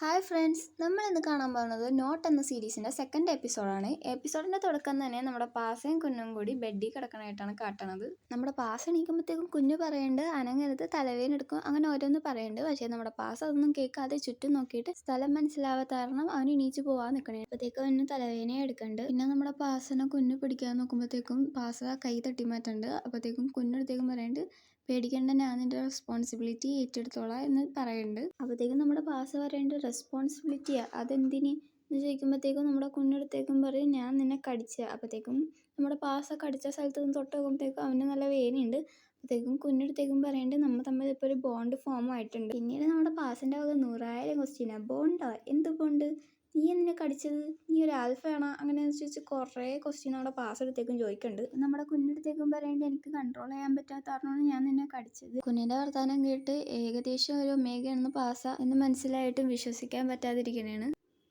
Hi friends, നമ്മൾ ഇന്ന് കാണാൻ പോകുന്നത് നോട്ട് എന്ന സീരീസിൻ്റെ സെക്കൻഡ് എപ്പിസോഡാണ്. എപ്പിസോഡിൻ്റെ തുടക്കം തന്നെ നമ്മുടെ പാസയും കുഞ്ഞും കൂടി ബെഡിൽ കിടക്കണമായിട്ടാണ് കാട്ടണത്. നമ്മുടെ പാസ എണീക്കുമ്പോഴത്തേക്കും കുഞ്ഞു പറയുന്നുണ്ട് അനങ്ങരുത്, തലവേദന എടുക്കും, അങ്ങനെ ഓരോന്ന് പറയുന്നുണ്ട്. പക്ഷേ നമ്മുടെ പാസ അതൊന്നും കേൾക്കാതെ ചുറ്റും നോക്കിയിട്ട് സ്ഥലം മനസ്സിലാവാത്ത കാരണം അവൻ എണീച്ച് പോകാൻ നിൽക്കണേ. അപ്പോഴത്തേക്കും അവന് തലവേദന എടുക്കുന്നുണ്ട്. പിന്നെ നമ്മുടെ പാസനെ കുഞ്ഞു പിടിക്കാൻ നോക്കുമ്പോഴത്തേക്കും പാസ കൈ തട്ടി മാറ്റുന്നുണ്ട്. അപ്പോഴത്തേക്കും കുഞ്ഞെടുത്തേക്കും പറയുന്നുണ്ട് പേടിക്കേണ്ട, ഞാൻ നിൻ്റെ റെസ്പോൺസിബിലിറ്റി ഏറ്റെടുത്തോളാം എന്ന് പറയുന്നുണ്ട്. അപ്പോഴത്തേക്കും നമ്മുടെ പാസ പറയുന്നുണ്ട് റെസ്പോൺസിബിലിറ്റിയാ അതെന്തിന് എന്ന് ചോദിക്കുമ്പോഴത്തേക്കും നമ്മുടെ കുഞ്ഞെടുത്തേക്കും പറയും ഞാൻ നിന്നെ കടിച്ച. അപ്പോഴത്തേക്കും നമ്മുടെ പാസ കടിച്ച സ്ഥലത്ത് നിന്ന് തൊട്ട് നോക്കുമ്പോഴത്തേക്കും അവന് നല്ല വേദനയുണ്ട്. അപ്പോഴത്തേക്കും കുഞ്ഞെടുത്തേക്കും പറയുന്നുണ്ട് നമ്മൾ തമ്മിൽ ഇപ്പോൾ ഒരു ബോണ്ട് ഫോം ആയിട്ടുണ്ട്. പിന്നീട് നമ്മുടെ പാസിൻ്റെ വക 100,000 ക്വസ്റ്റ്യനാണ്. ബോണ്ടോ? എന്ത് ബോണ്ട്? നീ എന്തിനെ കടിച്ചത്? നീ ഒരു ആൽഫയാണോ? അങ്ങനെയെന്ന് ചോദിച്ച് കുറേ ക്വസ്റ്റ്യൻ നമ്മുടെ പാസ് എടുത്തേക്കും ചോദിക്കുന്നുണ്ട്. നമ്മുടെ കുഞ്ഞെടുത്തേക്കും പറയേണ്ടത് എനിക്ക് കൺട്രോൾ ചെയ്യാൻ പറ്റാത്ത കാരണമാണ് ഞാൻ നിന്നെ കടിച്ചത്. കുഞ്ഞിൻ്റെ വർത്തമാനം കേട്ട് ഏകദേശം ഒരു ഒമേഗയാണെന്ന് പാസ എന്ന് മനസ്സിലായിട്ടും വിശ്വസിക്കാൻ പറ്റാതിരിക്കണേണ്.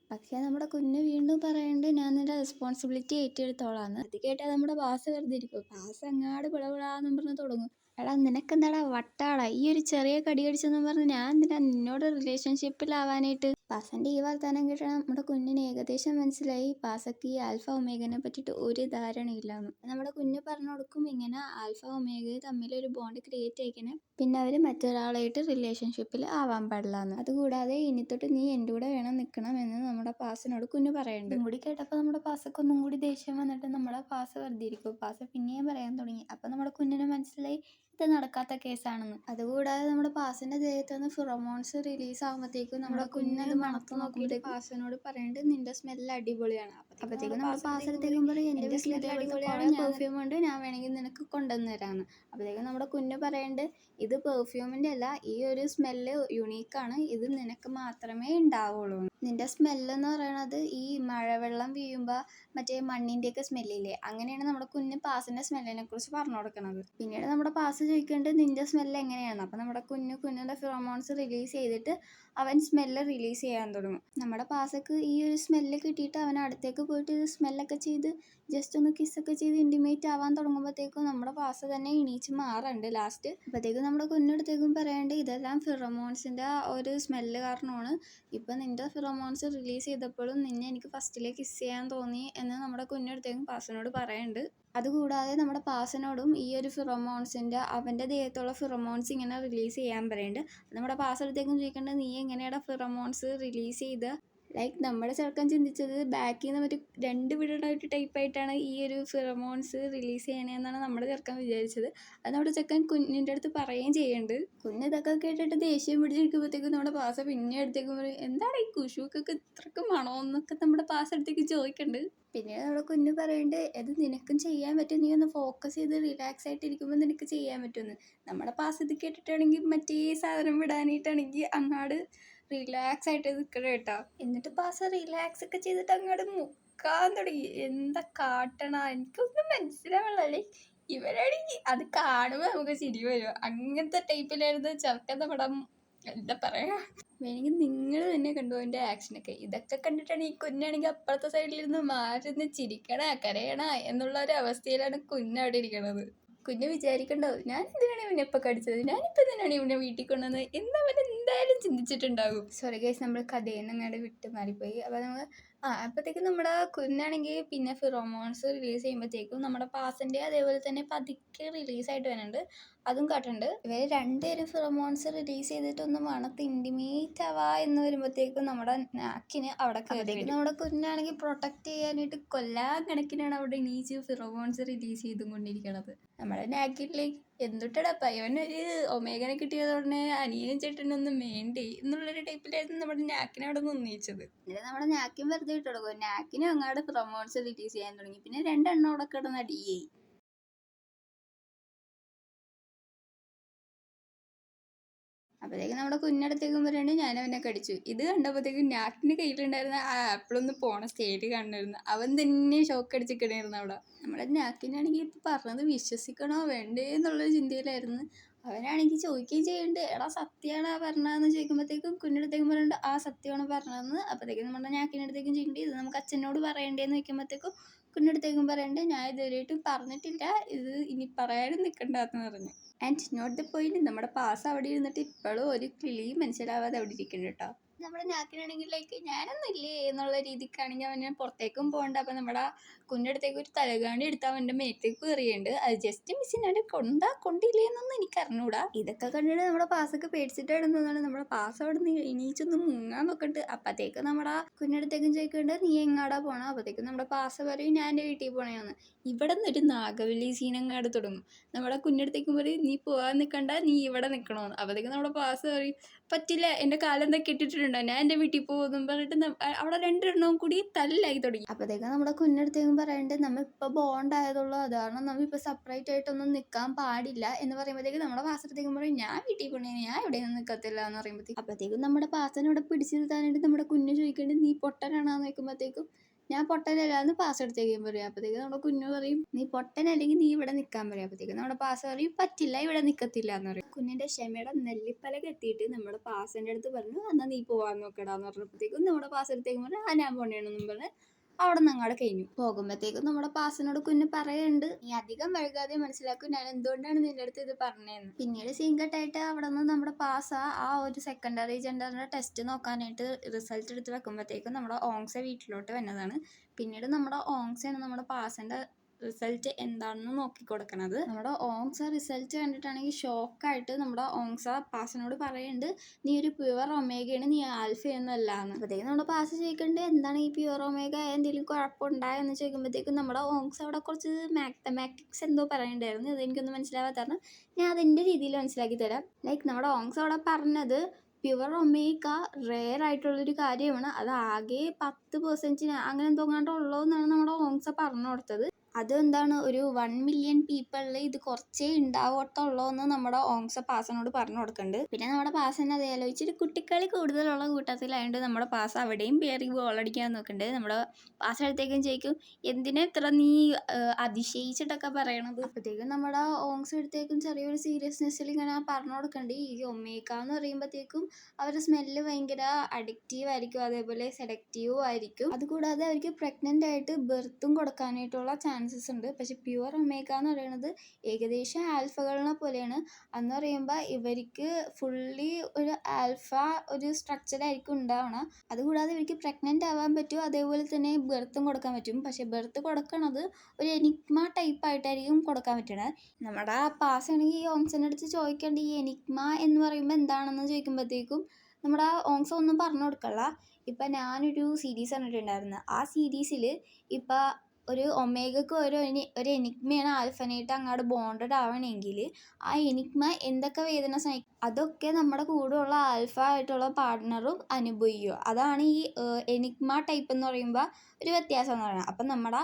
പക്ഷേ നമ്മുടെ കുഞ്ഞ് വീണ്ടും പറയുന്നുണ്ട് ഞാൻ നിന്റെ റെസ്പോൺസിബിലിറ്റി ഏറ്റെടുത്തോളാന്ന്. അത് കേട്ടാൽ നമ്മുടെ പാസ വെറുതെ ഇരിക്കും. പാസ അങ്ങാട് പിളവിളാന്നും പറഞ്ഞ് തുടങ്ങും. എടാ നിനക്കെന്താടാ വട്ടാടാ, ഈ ഒരു ചെറിയ കടി കടിച്ചെന്ന് പറഞ്ഞ് ഞാൻ എന്തിനാ നിന്നോട് റിലേഷൻഷിപ്പിലാവാനായിട്ട്. പാസൻ്റെ ഈ വർത്തമാനം കേട്ടാൽ നമ്മുടെ കുഞ്ഞിന് ഏകദേശം മനസ്സിലായി പാസക്ക് ഈ ആൽഫ ഒമേഗനെ പറ്റിയിട്ട് ഒരു ധാരണയില്ലാന്ന്. നമ്മുടെ കുഞ്ഞ് പറഞ്ഞു കൊടുക്കും ഇങ്ങനെ ആൽഫ ഒമേഗ തമ്മിൽ ഒരു ബോണ്ട് ക്രിയേറ്റ് ആയിക്കണേ, പിന്നെ അവർ മറ്റൊരാളായിട്ട് റിലേഷൻഷിപ്പിൽ ആവാൻ പാടില്ലാന്ന്. അതുകൂടാതെ ഇനി തൊട്ട് നീ എൻ്റെ കൂടെ വേണം നിൽക്കണം എന്ന് നമ്മുടെ പാസിനോട് കുഞ്ഞ് പറയുന്നുണ്ട്. ഇതും കൂടി കേട്ടപ്പോൾ നമ്മുടെ പാസക്കൊന്നും കൂടി ദേഷ്യം വന്നിട്ട് നമ്മുടെ പാസ വെറുതെ ഇരിക്കും. പാസ പിന്നെയും പറയാൻ തുടങ്ങി. അപ്പോൾ നമ്മുടെ കുഞ്ഞിന് മനസ്സിലായി ഇത് നടക്കാത്ത കേസാണെന്ന്. അതുകൂടാതെ നമ്മുടെ പാസിൻ്റെ ദേഹത്ത് നിന്ന് ഫിറോമോൺസ് റിലീസ് ആകുമ്പോഴത്തേക്കും നമ്മുടെ കുഞ്ഞത് മണത്ത് നോക്കിയിട്ട് പാസിനോട് പറയുന്നുണ്ട് നിന്റെ സ്മെല്ല് അടിപൊളിയാണ്. അപ്പോഴത്തേക്കും നമ്മുടെ പാസത്തേക്കും പറയും എൻ്റെ വീട്ടിൽ പെർഫ്യൂം ഉണ്ട്, ഞാൻ വേണമെങ്കിൽ നിനക്ക് കൊണ്ടുവന്ന് തരാമെന്ന്. അപ്പോഴത്തേക്കും നമ്മുടെ കുഞ്ഞ് പറയുന്നുണ്ട് ഇത് പെർഫ്യൂമിൻ്റെ അല്ല, ഈ ഒരു സ്മെല്ല് യുണീക്കാണ്, ഇത് നിനക്ക് മാത്രമേ ഉണ്ടാവുള്ളൂ. നിന്റെ സ്മെല്ലെന്ന് പറയണത് ഈ മഴവെള്ളം വീഴുമ്പോൾ മറ്റേ മണ്ണിൻ്റെയൊക്കെ സ്മെല്ലില്ലേ, അങ്ങനെയാണ് നമ്മുടെ കുഞ്ഞ് പാസിൻ്റെ സ്മെല്ലിനെ കുറിച്ച് പറഞ്ഞു കൊടുക്കുന്നത്. പിന്നീട് നമ്മുടെ പാസ് ചോദിക്കേണ്ടത് നിന്റെ സ്മെല്ല് എങ്ങനെയാണ്. അപ്പോൾ നമ്മുടെ കുഞ്ഞിൻ്റെ ഫിറോമോൺസ് റിലീസ് ചെയ്തിട്ട് അവൻ സ്മെല്ല് റിലീസ് ചെയ്യാൻ തുടങ്ങും. നമ്മുടെ പാസക്ക് ഈ ഒരു സ്മെല്ല് കിട്ടിയിട്ട് അവൻ അടുത്തേക്ക് പോയിട്ട് സ്മെല്ലൊക്കെ ചെയ്ത് ജസ്റ്റ് ഒന്ന് കിസ്സൊക്കെ ചെയ്ത് ഇൻറ്റിമേറ്റ് ആവാൻ തുടങ്ങുമ്പോഴത്തേക്കും നമ്മുടെ പാസ തന്നെ എണീച്ച് മാറുന്നുണ്ട് ലാസ്റ്റ്. അപ്പോഴത്തേക്കും നമ്മുടെ കുഞ്ഞെടുത്തേക്കും പറയേണ്ടത് ഇതെല്ലാം ഫിറോമോൺസിൻ്റെ ഒരു സ്മെല്ല് കാരണമാണ്. ഇപ്പം നിൻ്റെ ഫിറോമോൺസ് റിലീസ് ചെയ്തപ്പോഴും നിന്നെ എനിക്ക് ഫസ്റ്റിലെ കിസ് ചെയ്യാൻ തോന്നി എന്ന് നമ്മുടെ കുഞ്ഞെടുത്തേക്കും പാസിനോട് പറയുന്നുണ്ട്. അതുകൂടാതെ നമ്മുടെ പാസിനോടും ഈ ഒരു ഫിറോമോൺസിൻ്റെ അവൻ്റെ ദേഹത്തുള്ള ഫിറോമോൺസ് ഇങ്ങനെ റിലീസ് ചെയ്യാൻ പറയുന്നുണ്ട്. നമ്മുടെ പാസ് എടുത്തേക്കും ചോദിക്കേണ്ടത് നീ എങ്ങനെയാണ് ഫിറോമോൺസ് റിലീസ് ചെയ്ത്. ലൈക്ക് നമ്മുടെ ചെറുക്കൻ ചിന്തിച്ചത് ബാക്കിൽ നിന്ന് ഒരു 2 വിടണ ടൈപ്പായിട്ടാണ് ഈ ഒരു ഫിറോമോൺസ് റിലീസ് ചെയ്യണതെന്നാണ് നമ്മുടെ ചെറുക്കൻ വിചാരിച്ചത്. അത് നമ്മുടെ ചെറുക്കൻ കുഞ്ഞിൻ്റെ അടുത്ത് പറയുകയും ചെയ്യുന്നുണ്ട്. കുഞ്ഞ് ഇതൊക്കെ കേട്ടിട്ട് ദേഷ്യം പിടിച്ചിരിക്കുമ്പോഴത്തേക്കും നമ്മുടെ പാസ പിന്നെ അടുത്തേക്കും പറയും എന്താണ് ഈ കുശുക്കൊക്കെ ഇത്രക്ക് മണമെന്നൊക്കെ നമ്മുടെ പാസ അടുത്തേക്ക് ചോദിക്കുന്നുണ്ട്. പിന്നീട് നമ്മുടെ കുഞ്ഞ് പറയുന്നുണ്ട് ഇത് നിനക്കും ചെയ്യാൻ പറ്റും, നീ ഒന്ന് ഫോക്കസ് ചെയ്ത് റിലാക്സ് ആയിട്ട് ഇരിക്കുമ്പോൾ നിനക്ക് ചെയ്യാൻ പറ്റുമെന്ന്. നമ്മുടെ പാസ് ഇത് കേട്ടിട്ടാണെങ്കിൽ മറ്റേ സാധനം വിടാനായിട്ടാണെങ്കിൽ അങ്ങാട് റിലാക്സ് ആയിട്ട് നിൽക്കണം കേട്ടോ. എന്നിട്ട് പാസ് റിലാക്സ് ഒക്കെ ചെയ്തിട്ട് അങ്ങോട്ട് മുക്കാൻ തുടങ്ങി. എന്താ കാട്ടണ എനിക്കൊന്നും മനസ്സിലാവുള്ളല്ലേ. ഇവരാണെങ്കിൽ അത് കാണുമ്പോൾ നമുക്ക് ചിരി വരും. അങ്ങനത്തെ ടൈപ്പിലായിരുന്നു ചെറുക്കൻ്റെ പടം. എന്താ പറയുക, വേണമെങ്കിൽ നിങ്ങൾ തന്നെ കണ്ടു എൻ്റെ ആക്ഷനൊക്കെ. ഇതൊക്കെ കണ്ടിട്ടാണ് ഈ കുഞ്ഞാണെങ്കിൽ അപ്പുറത്തെ സൈഡിലിരുന്ന് മാറുന്ന ചിരിക്കണ കരയണ എന്നുള്ള ഒരു അവസ്ഥയിലാണ് കുഞ്ഞവിടെ ഇരിക്കണത്. കുഞ്ഞ് വിചാരിക്കണ്ടോ ഞാൻ എന്തിനാണ് ഇവനെ ഇപ്പം കടിച്ചത്, ഞാനിപ്പോൾ എന്തിനാണ് ഇവനെ വീട്ടിൽ കൊണ്ടുവന്നത് എന്നവൻ എന്തായാലും ചിന്തിച്ചിട്ടുണ്ടാകും. സോറി ഗൈസ്, നമ്മൾ കഥയിൽ നിന്ന് അങ്ങോട്ട് വിട്ട് മാറിപ്പോയി. അപ്പോൾ നമ്മൾ അപ്പോഴത്തേക്കും നമ്മുടെ കുഞ്ഞാണെങ്കിൽ പിന്നെ ഫിറോമോൺസ് റിലീസ് ചെയ്യുമ്പോഴത്തേക്കും നമ്മുടെ പാസിൻ്റെ അതേപോലെ തന്നെ പതുക്കെ റിലീസായിട്ട് വരുന്നുണ്ട്. അതും കാട്ടുന്നുണ്ട്. ഇവർ രണ്ടുപേരും ഫിറോമോൺസ് റിലീസ് ചെയ്തിട്ടൊന്ന് മണത്ത് ഇൻറ്റിമേറ്റ് ആവാ എന്ന് വരുമ്പോഴത്തേക്കും നമ്മുടെ നാക്കിന് അവിടെ കയറി. നമ്മുടെ കുഞ്ഞാണെങ്കിൽ പ്രൊട്ടക്റ്റ് ചെയ്യാനായിട്ട് കൊല്ലാൻ കണക്കിനാണ് അവിടെ എണീച്ച് ഫിറോമോൺസ് റിലീസ് ചെയ്തും കൊണ്ടിരിക്കണത്. നമ്മുടെ നാക്കിലേക്ക് എന്തുട്ടടപ്പ ഇവനൊരു ഒമേഗനെ കിട്ടിയതോടനെ അനിയനും ചേട്ടനൊന്നും വേണ്ടേ എന്നുള്ളൊരു ടൈപ്പിലായിരുന്നു നമ്മുടെ നാക്കിനെ അവിടെ നിന്ന് ഉന്നയിച്ചത്. പിന്നെ നമ്മുടെ നാക്കിൻ വെറുതെ ഇട്ട് കൊടുക്കും. നാക്കിനും അങ്ങാട് ഫിറോമോൺസ് റിലീസ് ചെയ്യാൻ തുടങ്ങി. പിന്നെ 2 എണ്ണം അവിടെ കിടന്ന് അടിയായി. അപ്പോഴത്തേക്കും നമ്മുടെ കുഞ്ഞടത്തേക്കും പറയുന്നത് ഞാൻ അവനെ കടിച്ചു. ഇത് കണ്ടപ്പോഴത്തേക്കും നാക്കിൻ്റെ കയ്യിലുണ്ടായിരുന്ന ആ ആപ്പിളൊന്ന് പോണ സ്റ്റേജ് കാണുമായിരുന്നു. അവൻ തന്നെ ഷോക്ക് അടിച്ചിക്കണായിരുന്നു അവിടെ. നമ്മുടെ നാക്കിനാണെങ്കിൽ ഇപ്പോൾ പറഞ്ഞത് വിശ്വസിക്കണോ വേണ്ടേ എന്നുള്ളൊരു ചിന്തയിലായിരുന്നു. അവനാണെങ്കിൽ ചോദിക്കുകയും ചെയ്യുന്നുണ്ട് എടാ സത്യമാണോ പറഞ്ഞതെന്ന് ചോദിക്കുമ്പോഴത്തേക്കും കുഞ്ഞിടത്തേക്കും പറയുന്നുണ്ട് ആ സത്യമാണ് പറഞ്ഞതെന്ന്. അപ്പോഴത്തേക്കും നമ്മുടെ നാക്കിനടുത്തേക്കും ചെയ്യുന്നുണ്ട് ഇത് നമുക്ക് അച്ഛനോട് പറയേണ്ടതെന്ന് വയ്ക്കുമ്പോഴത്തേക്കും കുഞ്ഞിടത്തേക്കും പറയേണ്ടത് ഞാൻ ഇതുവരെയായിട്ടും പറഞ്ഞിട്ടില്ല, ഇത് ഇനി പറയാനും നിൽക്കണ്ടെന്ന് പറഞ്ഞു. ആൻഡ് നോട്ട് ദ പോയിന്റ്, നമ്മുടെ പാസ് അവിടെ ഇരുന്നിട്ട് ഇപ്പോഴും ഒരു കിളി മനസ്സിലാവാതെ അവിടെ ഇരിക്കുന്നുണ്ട് കേട്ടോ. നമ്മുടെ നാക്കിനാണെങ്കിൽ ലൈക്ക് ഞാനൊന്നും ഇല്ലേ എന്നുള്ള രീതിക്കാണെങ്കിൽ അവന് പുറത്തേക്കും പോകണ്ട. അപ്പം നമ്മുടെ കുഞ്ഞടുത്തേക്ക് ഒരു തലകാണി എടുത്ത് അവൻ്റെ മേത്തേക്ക് കയറിയുണ്ട്. അത് ജസ്റ്റ് മിസ്സിനാണ്ട് കൊണ്ടില്ലേ എന്നൊന്നും എനിക്ക് അറിഞ്ഞൂടാ. ഇതൊക്കെ കണ്ടിട്ട് നമ്മുടെ പാസ്സൊക്കെ പേടിച്ചിട്ട് ഇടുന്നതാണ്. നമ്മുടെ പാസ് അവിടെ നിന്ന് എണീച്ചൊന്ന് മുങ്ങാൻ നോക്കണ്ട്. അപ്പത്തേക്ക് നമ്മുടെ കുഞ്ഞടുത്തേക്കും ചോദിക്കുന്നുണ്ട് നീ എങ്ങാടാ പോണം. അപ്പത്തേക്കും നമ്മുടെ പാസ് പറയും ഞാൻ എൻ്റെ വീട്ടിൽ പോണേന്ന്. ഇവിടെ നിന്നൊരു നാഗവല്ലി സീനങ്ങാട് തുടങ്ങും. നമ്മുടെ കുഞ്ഞടുത്തേക്കും പറയും നീ പോകാൻ നിൽക്കണ്ട, നീ ഇവിടെ നിൽക്കണമെന്ന്. അപ്പത്തേക്കും നമ്മുടെ പാസ് പറയും പറ്റില്ല, എൻ്റെ കാലെന്താ കെട്ടിട്ടുണ്ടോ, ഞാൻ എൻ്റെ വീട്ടിൽ പോകുമെന്നും പറഞ്ഞിട്ട് അവിടെ രണ്ടെണ്ണവും കൂടി തല്ലായി തുടങ്ങി. അപ്പോഴത്തേക്കും നമ്മുടെ കുഞ്ഞടുത്തേക്കും പറയണ്ട് നമ്മൾ ഇപ്പോൾ ബോണ്ട് ആയതുള്ളൂ, അത് കാരണം നമ്മൾ ഇപ്പോൾ സെപ്പറേറ്റ് ആയിട്ടൊന്നും നിൽക്കാൻ പാടില്ല എന്ന് പറയുമ്പോഴത്തേക്കും നമ്മുടെ പാസത്തേക്കും പറയും ഞാൻ വീട്ടിൽ പോകണേ, ഞാൻ എവിടെയൊന്നും നിൽക്കത്തില്ല എന്ന് പറയുമ്പോഴത്തേക്കും. അപ്പോഴത്തേക്കും നമ്മുടെ പാസനെ ഇവിടെ പിടിച്ചു നിർത്താനായിട്ട് നമ്മുടെ കുഞ്ഞ് ചോദിക്കേണ്ടത് നീ പൊട്ടനാണോ നോക്കുമ്പോഴത്തേക്കും ഞാൻ പൊട്ടനല്ലാന്ന് പാസ് എടുത്തേക്കും പറയും. അപ്പോഴത്തേക്ക് നമ്മുടെ കുഞ്ഞു പറയും നീ പൊട്ടനല്ലെങ്കിൽ നീ ഇവിടെ നിൽക്കാൻ പറയും. അപ്പോഴത്തേക്ക് നമ്മുടെ പാസ് പറയും പറ്റില്ല, ഇവിടെ നിൽക്കത്തില്ല എന്ന് പറയും. കുഞ്ഞിൻ്റെ ക്ഷമയുടെ നെല്ലിപ്പലക എത്തിയിട്ട് നമ്മുടെ പാസിൻ്റെ അടുത്ത് പറഞ്ഞു എന്നാൽ നീ പോകാൻ നോക്കടാന്ന് പറഞ്ഞപ്പോഴത്തേക്കും നമ്മുടെ പാസ് എടുത്തേക്കും പറഞ്ഞു ഞാൻ പോണേണെന്നും പറഞ്ഞ് അവിടെ നിന്ന് അങ്ങോട്ട് കഴിഞ്ഞു. പോകുമ്പോഴത്തേക്കും നമ്മുടെ പാസിനോട് കുഞ്ഞ് പറയുന്നുണ്ട് നീ അധികം വൈകാതെ മനസ്സിലാക്കും ഞാൻ എന്തുകൊണ്ടാണ് നിന്റെ അടുത്ത് ഇത് പറഞ്ഞതെന്ന്. പിന്നീട് സീൻകട്ടായിട്ട് അവിടെ നിന്ന് നമ്മുടെ പാസ് ആ ഒരു സെക്കൻഡറി ജെൻഡറിൻ്റെ ടെസ്റ്റ് നോക്കാനായിട്ട് റിസൾട്ട് എടുത്ത് വെക്കുമ്പോഴത്തേക്കും നമ്മുടെ ഓങ്സ വീട്ടിലോട്ട് വന്നതാണ്. പിന്നീട് നമ്മുടെ ഓങ്സയാണ് നമ്മുടെ പാസിൻ്റെ റിസൾട്ട് എന്താണെന്ന് നോക്കിക്കൊടുക്കണത്. നമ്മുടെ ഓങ്സ റിസൾട്ട് കണ്ടിട്ടാണെങ്കിൽ ഷോക്കായിട്ട് നമ്മുടെ ഓങ്സ പാസിനോട് പറയുന്നുണ്ട് നീ ഒരു പ്യുവർ ഒമേഗയാണ്, നീ ആൽഫയൊന്നും അല്ലാന്ന്. അപ്പോഴത്തേക്കും നമ്മുടെ പാസ് ചോദിക്കുന്നുണ്ട് എന്താണ് ഈ പ്യുവർ ഒമേഗ, എന്തെങ്കിലും കുഴപ്പമുണ്ടായെന്ന് ചോദിക്കുമ്പോഴത്തേക്കും നമ്മുടെ ഓങ്സ അവിടെ കുറച്ച് മാത്തമാറ്റിക്സ് എന്തോ പറയുന്നുണ്ടായിരുന്നു. അതെനിക്കൊന്നും മനസ്സിലാവാത്തതാണ്, ഞാൻ അതിൻ്റെ രീതിയിൽ മനസ്സിലാക്കി തരാം. ലൈക്ക് നമ്മുടെ ഓങ്സ അവിടെ പറഞ്ഞത് പ്യുവർ ഒമേഗ റെയർ ആയിട്ടുള്ളൊരു കാര്യമാണ്, അത് ആകെ 10% അങ്ങനെ എന്തോങ്ങാണ്ട് ഉള്ളൂ എന്നാണ് നമ്മുടെ ഓങ്സ പറഞ്ഞു കൊടുത്തത്. അതെന്താണ് ഒരു 1 മില്യൺ പീപ്പിളിൽ ഇത് കുറച്ചേ ഉണ്ടാവത്തുള്ളൂ എന്ന് നമ്മുടെ ഓങ്സ പാസനോട് പറഞ്ഞു കൊടുക്കുന്നുണ്ട്. പിന്നെ നമ്മുടെ പാസനെ അത് ആലോചിച്ചിട്ട് കുട്ടിക്കളി കൂടുതലുള്ള കൂട്ടത്തിലായതുകൊണ്ട് നമ്മുടെ പാസ അവിടെയും കയറി ബോളടിക്കാൻ നോക്കുന്നുണ്ട്. നമ്മുടെ പാസ അടുത്തേക്കും ചോദിക്കും എന്തിനാ ഇത്ര നീ അതിശയിച്ചിട്ടൊക്കെ പറയണത്. അപ്പോഴത്തേക്കും നമ്മുടെ ഓങ്സ അടുത്തേക്കും ചെറിയൊരു സീരിയസ്നെസ്സിൽ ഇങ്ങനെ പറഞ്ഞു കൊടുക്കുന്നുണ്ട് ഈ ഒമേഗ എന്ന് പറയുമ്പോഴത്തേക്കും അവരുടെ സ്മെല്ല് ഭയങ്കര അഡിക്റ്റീവ് ആയിരിക്കും, അതേപോലെ സെലക്റ്റീവും ആയിരിക്കും. അതുകൂടാതെ അവർക്ക് പ്രഗ്നൻ്റ് ആയിട്ട് ബെർത്തും കൊടുക്കാനായിട്ടുള്ള ചാൻസസ് ഉണ്ട്. പക്ഷെ പ്യുവർ ഒമേഗ എന്ന് പറയുന്നത് ഏകദേശം ആൽഫകളിനെ പോലെയാണ്. എന്ന് പറയുമ്പോൾ ഇവർക്ക് ഫുള്ളി ഒരു ആൽഫ ഒരു സ്ട്രക്ചറായിരിക്കും ഉണ്ടാവണം. അതുകൂടാതെ ഇവർക്ക് പ്രഗ്നൻ്റ് ആവാൻ പറ്റും, അതേപോലെ തന്നെ ബെർത്തും കൊടുക്കാൻ പറ്റും. പക്ഷെ ബെർത്ത് കൊടുക്കണത് ഒരു എനിഗ്മ ടൈപ്പ് ആയിട്ടായിരിക്കും കൊടുക്കാൻ പറ്റണത്. നമ്മുടെ പാസ്സാണെങ്കിൽ ഈ ഓങ്സിൻ്റെ അടുത്ത് ചോദിക്കേണ്ട ഈ എനിഗ്മ എന്ന് പറയുമ്പോൾ എന്താണെന്ന് ചോദിക്കുമ്പോഴത്തേക്കും നമ്മുടെ ഓങ്സ ഒന്നും പറഞ്ഞു കൊടുക്കല്ല. ഇപ്പം ഞാനൊരു സീരീസ് കണ്ടിട്ടുണ്ടായിരുന്നു. ആ സീരീസിൽ ഇപ്പം ഒരു ഒമേഗക്ക് ഒരു എനിഗ്മയാണ് ആൽഫനായിട്ട് അങ്ങോട്ട് ബോണ്ടഡ് ആവണമെങ്കിൽ ആ എനിഗ്മ എന്തൊക്കെ വേദന സഹിക്കും അതൊക്കെ നമ്മുടെ കൂടെയുള്ള ആൽഫ ആയിട്ടുള്ള പാർട്ട്ണറും അനുഭവിക്കുക. അതാണ് ഈ എനിഗ്മ ടൈപ്പ് എന്ന് പറയുമ്പോൾ ഒരു വ്യത്യാസം എന്ന് പറയുന്നത്. അപ്പം നമ്മുടെ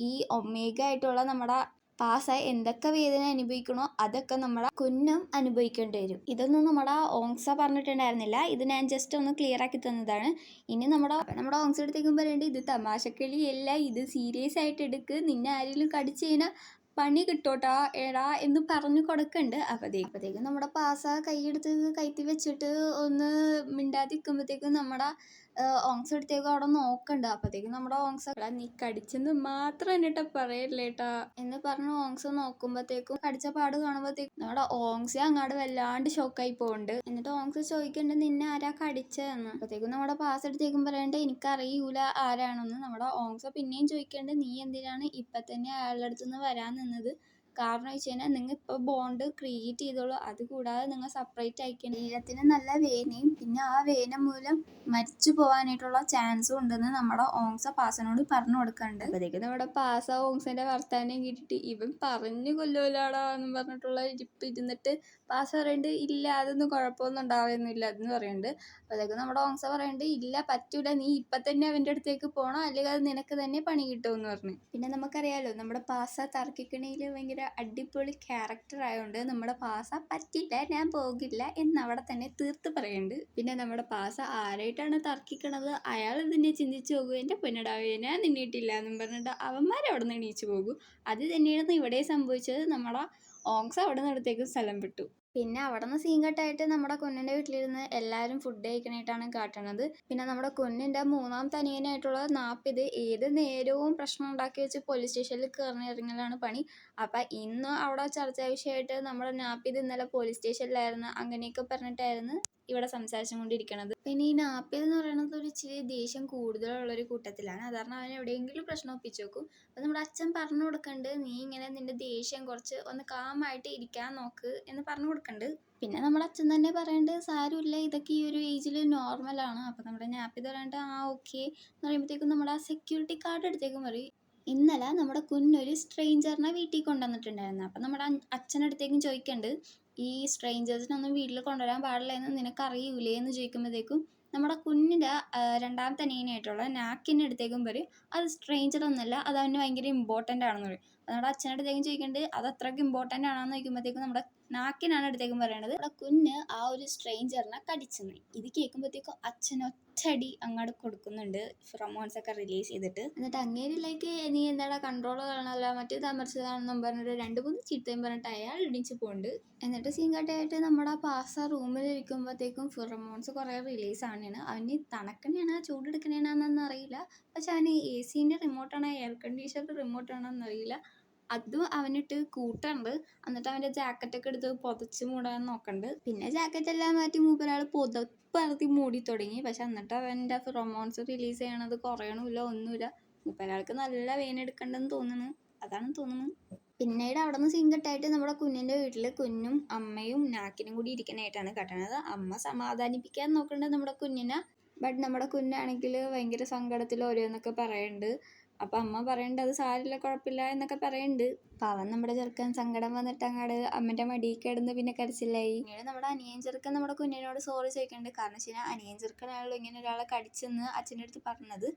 ഈ ഒമേഗ ആയിട്ടുള്ള നമ്മുടെ പാസ് എന്തൊക്കെ വേദന അനുഭവിക്കണോ അതൊക്കെ നമ്മുടെ കുഞ്ഞും അനുഭവിക്കേണ്ടി വരും. ഇതൊന്നും നമ്മുടെ ഓങ്സ പറഞ്ഞിട്ടുണ്ടായിരുന്നില്ല, ഇത് ഞാൻ ജസ്റ്റ് ഒന്ന് ക്ലിയർ ആക്കി തന്നതാണ്. ഇനി നമ്മുടെ ഓങ്സ എടുത്തേക്കും പറയേണ്ടത് ഇത് തമാശക്കളിയല്ല, ഇത് സീരിയസ് ആയിട്ട് എടുക്ക്, നിന്നെ ആരെങ്കിലും കടിച്ചു കഴിഞ്ഞാൽ പണി കിട്ടോട്ടാ എടാ എന്ന് പറഞ്ഞു കൊടുക്കുന്നുണ്ട്. അപ്പോഴത്തേക്കും നമ്മുടെ പാസ കൈയെടുത്ത് കയറ്റി വെച്ചിട്ട് ഒന്ന് മിണ്ടാതിരിക്കുമ്പോഴത്തേക്കും നമ്മുടെ ഓങ്സ എടുത്തേക്കും അവിടെ നോക്കണ്ട്. അപ്പോഴത്തേക്കും നമ്മുടെ ഓങ്സ നീ കടിച്ചെന്ന് മാത്രം എന്നിട്ട് പറയല്ലേട്ടാ എന്ന് പറഞ്ഞ് ഓങ്സ നോക്കുമ്പോഴത്തേക്കും കടിച്ച പാട് കാണുമ്പോഴത്തേക്കും നമ്മുടെ ഓങ്സ അങ്ങാട് വല്ലാണ്ട് ഷോക്കായി പോകുന്നുണ്ട്. എന്നിട്ട് ഓങ്സ ചോദിക്കുന്നുണ്ട് നിന്നെ ആരാ കടിച്ചതെന്ന്. അപ്പോഴത്തേക്കും നമ്മുടെ പാസ് എടുത്തേക്കും പറയണ്ടേ എനിക്കറിയൂല ആരാണെന്ന്. നമ്മുടെ ഓങ്സ പിന്നെയും ചോദിക്കുന്നുണ്ട് നീ എന്തിനാണ് ഇപ്പം തന്നെ അയാളുടെ അടുത്തുനിന്ന് വരാൻ നിന്നത്, കാരണം വെച്ച് കഴിഞ്ഞാൽ നിങ്ങൾ ഇപ്പോൾ ബോണ്ട് ക്രിയേറ്റ് ചെയ്തോളൂ, അതുകൂടാതെ നിങ്ങൾ സെപ്പറേറ്റ് ആയിക്കണം, ശരീരത്തിന് നല്ല വേനയും പിന്നെ ആ വേന മൂലം മരിച്ചു പോകാനായിട്ടുള്ള ചാൻസും ഉണ്ടെന്ന് നമ്മുടെ ഓങ്സ പാസനോട് പറഞ്ഞു കൊടുക്കുന്നുണ്ട്. അപ്പോഴത്തേക്കും നമ്മുടെ പാസ ഓങ്സൻ്റെ വർത്താനം കേട്ടിട്ട് ഇവൻ പറഞ്ഞു കൊല്ലോലാടാ എന്ന് പറഞ്ഞിട്ടുള്ള ഇരുന്നിട്ട് പാസ പറയുന്നുണ്ട് ഇല്ല അതൊന്നും കുഴപ്പമൊന്നും ഉണ്ടാവുന്നില്ല എന്ന് പറയുന്നുണ്ട്. അപ്പോഴത്തേക്കും നമ്മുടെ ഓങ്സ പറയുന്നുണ്ട് ഇല്ല പറ്റൂല, നീ ഇപ്പം തന്നെ അവൻ്റെ അടുത്തേക്ക് പോകണം, അല്ലെങ്കിൽ അത് നിനക്ക് തന്നെ പണി കിട്ടുമെന്ന് പറഞ്ഞു. പിന്നെ നമുക്കറിയാലോ നമ്മുടെ പാസ തർക്കിക്കണയിൽ ഭയങ്കര അടിപൊളി ക്യാരക്ടർ ആയതുകൊണ്ട് നമ്മുടെ പാസ പറ്റില്ല ഞാൻ പോകില്ല എന്നവിടെ തന്നെ തീർത്ത് പറയുന്നുണ്ട്. പിന്നെ നമ്മുടെ പാസ ആരായിട്ടാണ് തർക്കിക്കണത് അയാൾ ഇതിനെ ചിന്തിച്ചു പോകും, എൻ്റെ പൊന്നടാവേ ഞാൻ നിന്നിട്ടില്ല എന്നും പറഞ്ഞിട്ട് അവന്മാരവിടെ നിന്ന് എണീച്ചു പോകും. അത് തന്നെയാണ് ഇവിടെ സംഭവിച്ചത്. നമ്മുടെ ഓങ്സ അവിടെ നിന്നടുത്തേക്ക് സ്ഥലം വിട്ടു. പിന്നെ അവിടെ നിന്ന് സീൻ കട്ടായിട്ട് നമ്മുടെ കുഞ്ഞിൻ്റെ വീട്ടിലിരുന്ന് എല്ലാവരും ഫുഡ് കഴിക്കണായിട്ടാണ് കാട്ടണത്. പിന്നെ നമ്മുടെ കുഞ്ഞിൻ്റെ മൂന്നാമത്തെ അനിയനായിട്ടുള്ള നാപ്പിത് ഏത് നേരവും പ്രശ്നം ഉണ്ടാക്കി വെച്ച് പോലീസ് സ്റ്റേഷനിൽ കയറിയിറങ്ങലാണ് പണി. അപ്പം ഇന്ന് അവിടെ ചർച്ചാ വിഷയമായിട്ട് നമ്മുടെ നാപ്പിത് ഇന്നലെ പോലീസ് സ്റ്റേഷനിലായിരുന്നു, അങ്ങനെയൊക്കെ പറഞ്ഞിട്ടായിരുന്നു ഇവിടെ സംസാരിച്ചുകൊണ്ടിരിക്കുന്നത്. പിന്നെ ഈ നാപ്പിത് എന്ന് പറയുന്നത് ഒരു ഇച്ചിരി ദേഷ്യം കൂടുതലുള്ളൊരു കൂട്ടത്തിലാണ്. അത് കാരണം അവൻ എവിടെയെങ്കിലും പ്രശ്നം ഒപ്പിച്ച് വെക്കും. അപ്പം നമ്മുടെ അച്ഛൻ പറഞ്ഞു കൊടുക്കണ്ട്, നീ ഇങ്ങനെ നിന്റെ ദേഷ്യം കുറച്ച് ഒന്ന് കാമായിട്ട് ഇരിക്കാൻ നോക്ക് എന്ന് പറഞ്ഞു കൊടുക്കണ്ട്. പിന്നെ നമ്മുടെ അച്ഛൻ തന്നെ പറയുന്നുണ്ട്, സാരമില്ല, ഇതൊക്കെ ഈ ഒരു ഏജിൽ നോർമലാണ്. അപ്പം നമ്മുടെ നാപ്പിത് പറയാണ്ട് ആ ഓക്കെ എന്ന് പറയുമ്പോഴത്തേക്കും നമ്മുടെ ആ സെക്യൂരിറ്റി കാർഡ് എടുത്തേക്കും പറയും. ഇന്നലെ നമ്മുടെ കുഞ്ഞൊരു സ്ട്രേഞ്ചറിനെ വീട്ടിൽ കൊണ്ടുവന്നിട്ടുണ്ടായിരുന്നു. അപ്പം നമ്മുടെ അച്ഛനടുത്തേക്കും ചോദിക്കണ്ട്, ഈ സ്ട്രേഞ്ചേഴ്സിനൊന്നും വീട്ടിൽ കൊണ്ടുവരാൻ പാടില്ല എന്ന് നിനക്കറിയൂലേ എന്ന് ചോദിക്കുമ്പോഴത്തേക്കും നമ്മുടെ കുഞ്ഞിൻ്റെ രണ്ടാമത്തെ അനിയനായിട്ടുള്ള നാക്കിൻ്റെ അടുത്തേക്കും പറയും, അത് സ്ട്രേഞ്ചർ ഒന്നുമല്ല, അത് അവന് ഭയങ്കര ഇമ്പോർട്ടൻ്റ് ആണെന്ന് പറയും. അപ്പോൾ നമ്മുടെ അച്ഛനടുത്തേക്കും ചോദിക്കേണ്ടത് അത് അത്രയ്ക്ക് ഇമ്പോർട്ടൻ്റ് ആണെന്ന് ചോദിക്കുമ്പോഴത്തേക്കും നമ്മുടെ നാക്കിനാണ് അടുത്തേക്കും പറയണത് നമ്മുടെ കുഞ്ഞ് ആ ഒരു സ്ട്രേഞ്ചറിനെ കടിച്ചെന്ന്. ഇത് കേൾക്കുമ്പോഴത്തേക്കും അച്ഛൻ ഒറ്റടി അങ്ങോട്ട് കൊടുക്കുന്നുണ്ട്, ഫിറമോൺസ് ഒക്കെ റിലീസ് ചെയ്തിട്ട്. എന്നിട്ട് അങ്ങേരിലേക്ക് നീ എന്താണ് കൺട്രോൾ കാണാനല്ല മറ്റേ താമസിച്ചതാണെന്നും പറഞ്ഞിട്ട് 2-3 ചീത്തയും പറഞ്ഞിട്ട് അയാൾ ഇടിച്ച് പോകുന്നുണ്ട്. എന്നിട്ട് സീൻ കട്ടായിട്ട് നമ്മുടെ പാസ റൂമിൽ ഇരിക്കുമ്പോഴത്തേക്കും ഫിറമോൺസ് കുറേ റിലീസ് ആണ്. അവന് തണുക്കണേണോ ചൂടെടുക്കണേണോന്നൊന്നും അറിയില്ല, പക്ഷെ അവന് AC-ൻ്റെ റിമോട്ടാണോ എയർ കണ്ടീഷണർ റിമോട്ടാണോ എന്നറിയില്ല, അതും അവനിട്ട് കൂട്ടുണ്ട്. എന്നിട്ട് അവൻ്റെ ജാക്കറ്റൊക്കെ എടുത്ത് പുതച്ച് മൂടാൻ നോക്കണ്ട്. പിന്നെ ജാക്കറ്റ് എല്ലാം മാറ്റി മൂപ്പരാൾ പുതപ്പറത്തി മൂടി തുടങ്ങി. പക്ഷെ എന്നിട്ട് അവൻ്റെ ഫിറമോൺസ് റിലീസ് ചെയ്യണത് കുറയണമില്ല, ഒന്നുമില്ല. മൂപ്പരാൾക്ക് നല്ല വെയിൻ എടുക്കണ്ടെന്ന് തോന്നുന്നു, അതാണ് തോന്നുന്നു. പിന്നീട് അവിടെ നിന്ന് സീൻ കട്ടായിട്ട് നമ്മുടെ കുഞ്ഞിൻ്റെ വീട്ടിൽ കുഞ്ഞും അമ്മയും നാക്കിനും കൂടി ഇരിക്കാനായിട്ടാണ് കാട്ടണത്. അമ്മ സമാധാനിപ്പിക്കാൻ നോക്കുന്നുണ്ട് നമ്മുടെ കുഞ്ഞിനെ. ബട്ട് നമ്മുടെ കുഞ്ഞാണെങ്കിൽ ഭയങ്കര സങ്കടത്തിൽ ഓരോന്നൊക്കെ പറയുന്നുണ്ട്. അപ്പം അമ്മ പറയുന്നുണ്ട് അത് സാരില്ല, കുഴപ്പമില്ല എന്നൊക്കെ പറയുന്നുണ്ട്. പാവൻ നമ്മുടെ ചെറുക്കൻ സങ്കടം വന്നിട്ട് അങ്ങോട്ട് അമ്മൻ്റെ മടിയിൽ കിടന്ന് പിന്നെ കരച്ചിലായി. പിന്നീട് നമ്മുടെ അനിയൻ ചെറുക്കൻ നമ്മുടെ കുഞ്ഞിനോട് സോറി ചോദിക്കുന്നുണ്ട്. കാരണം വെച്ച് കഴിഞ്ഞാൽ അനിയൻ ചെറുക്കനാണല്ലോ ഇങ്ങനെ ഒരാളെ കടിച്ചെന്ന് അച്ഛൻ്റെ അടുത്ത് പറഞ്ഞത്.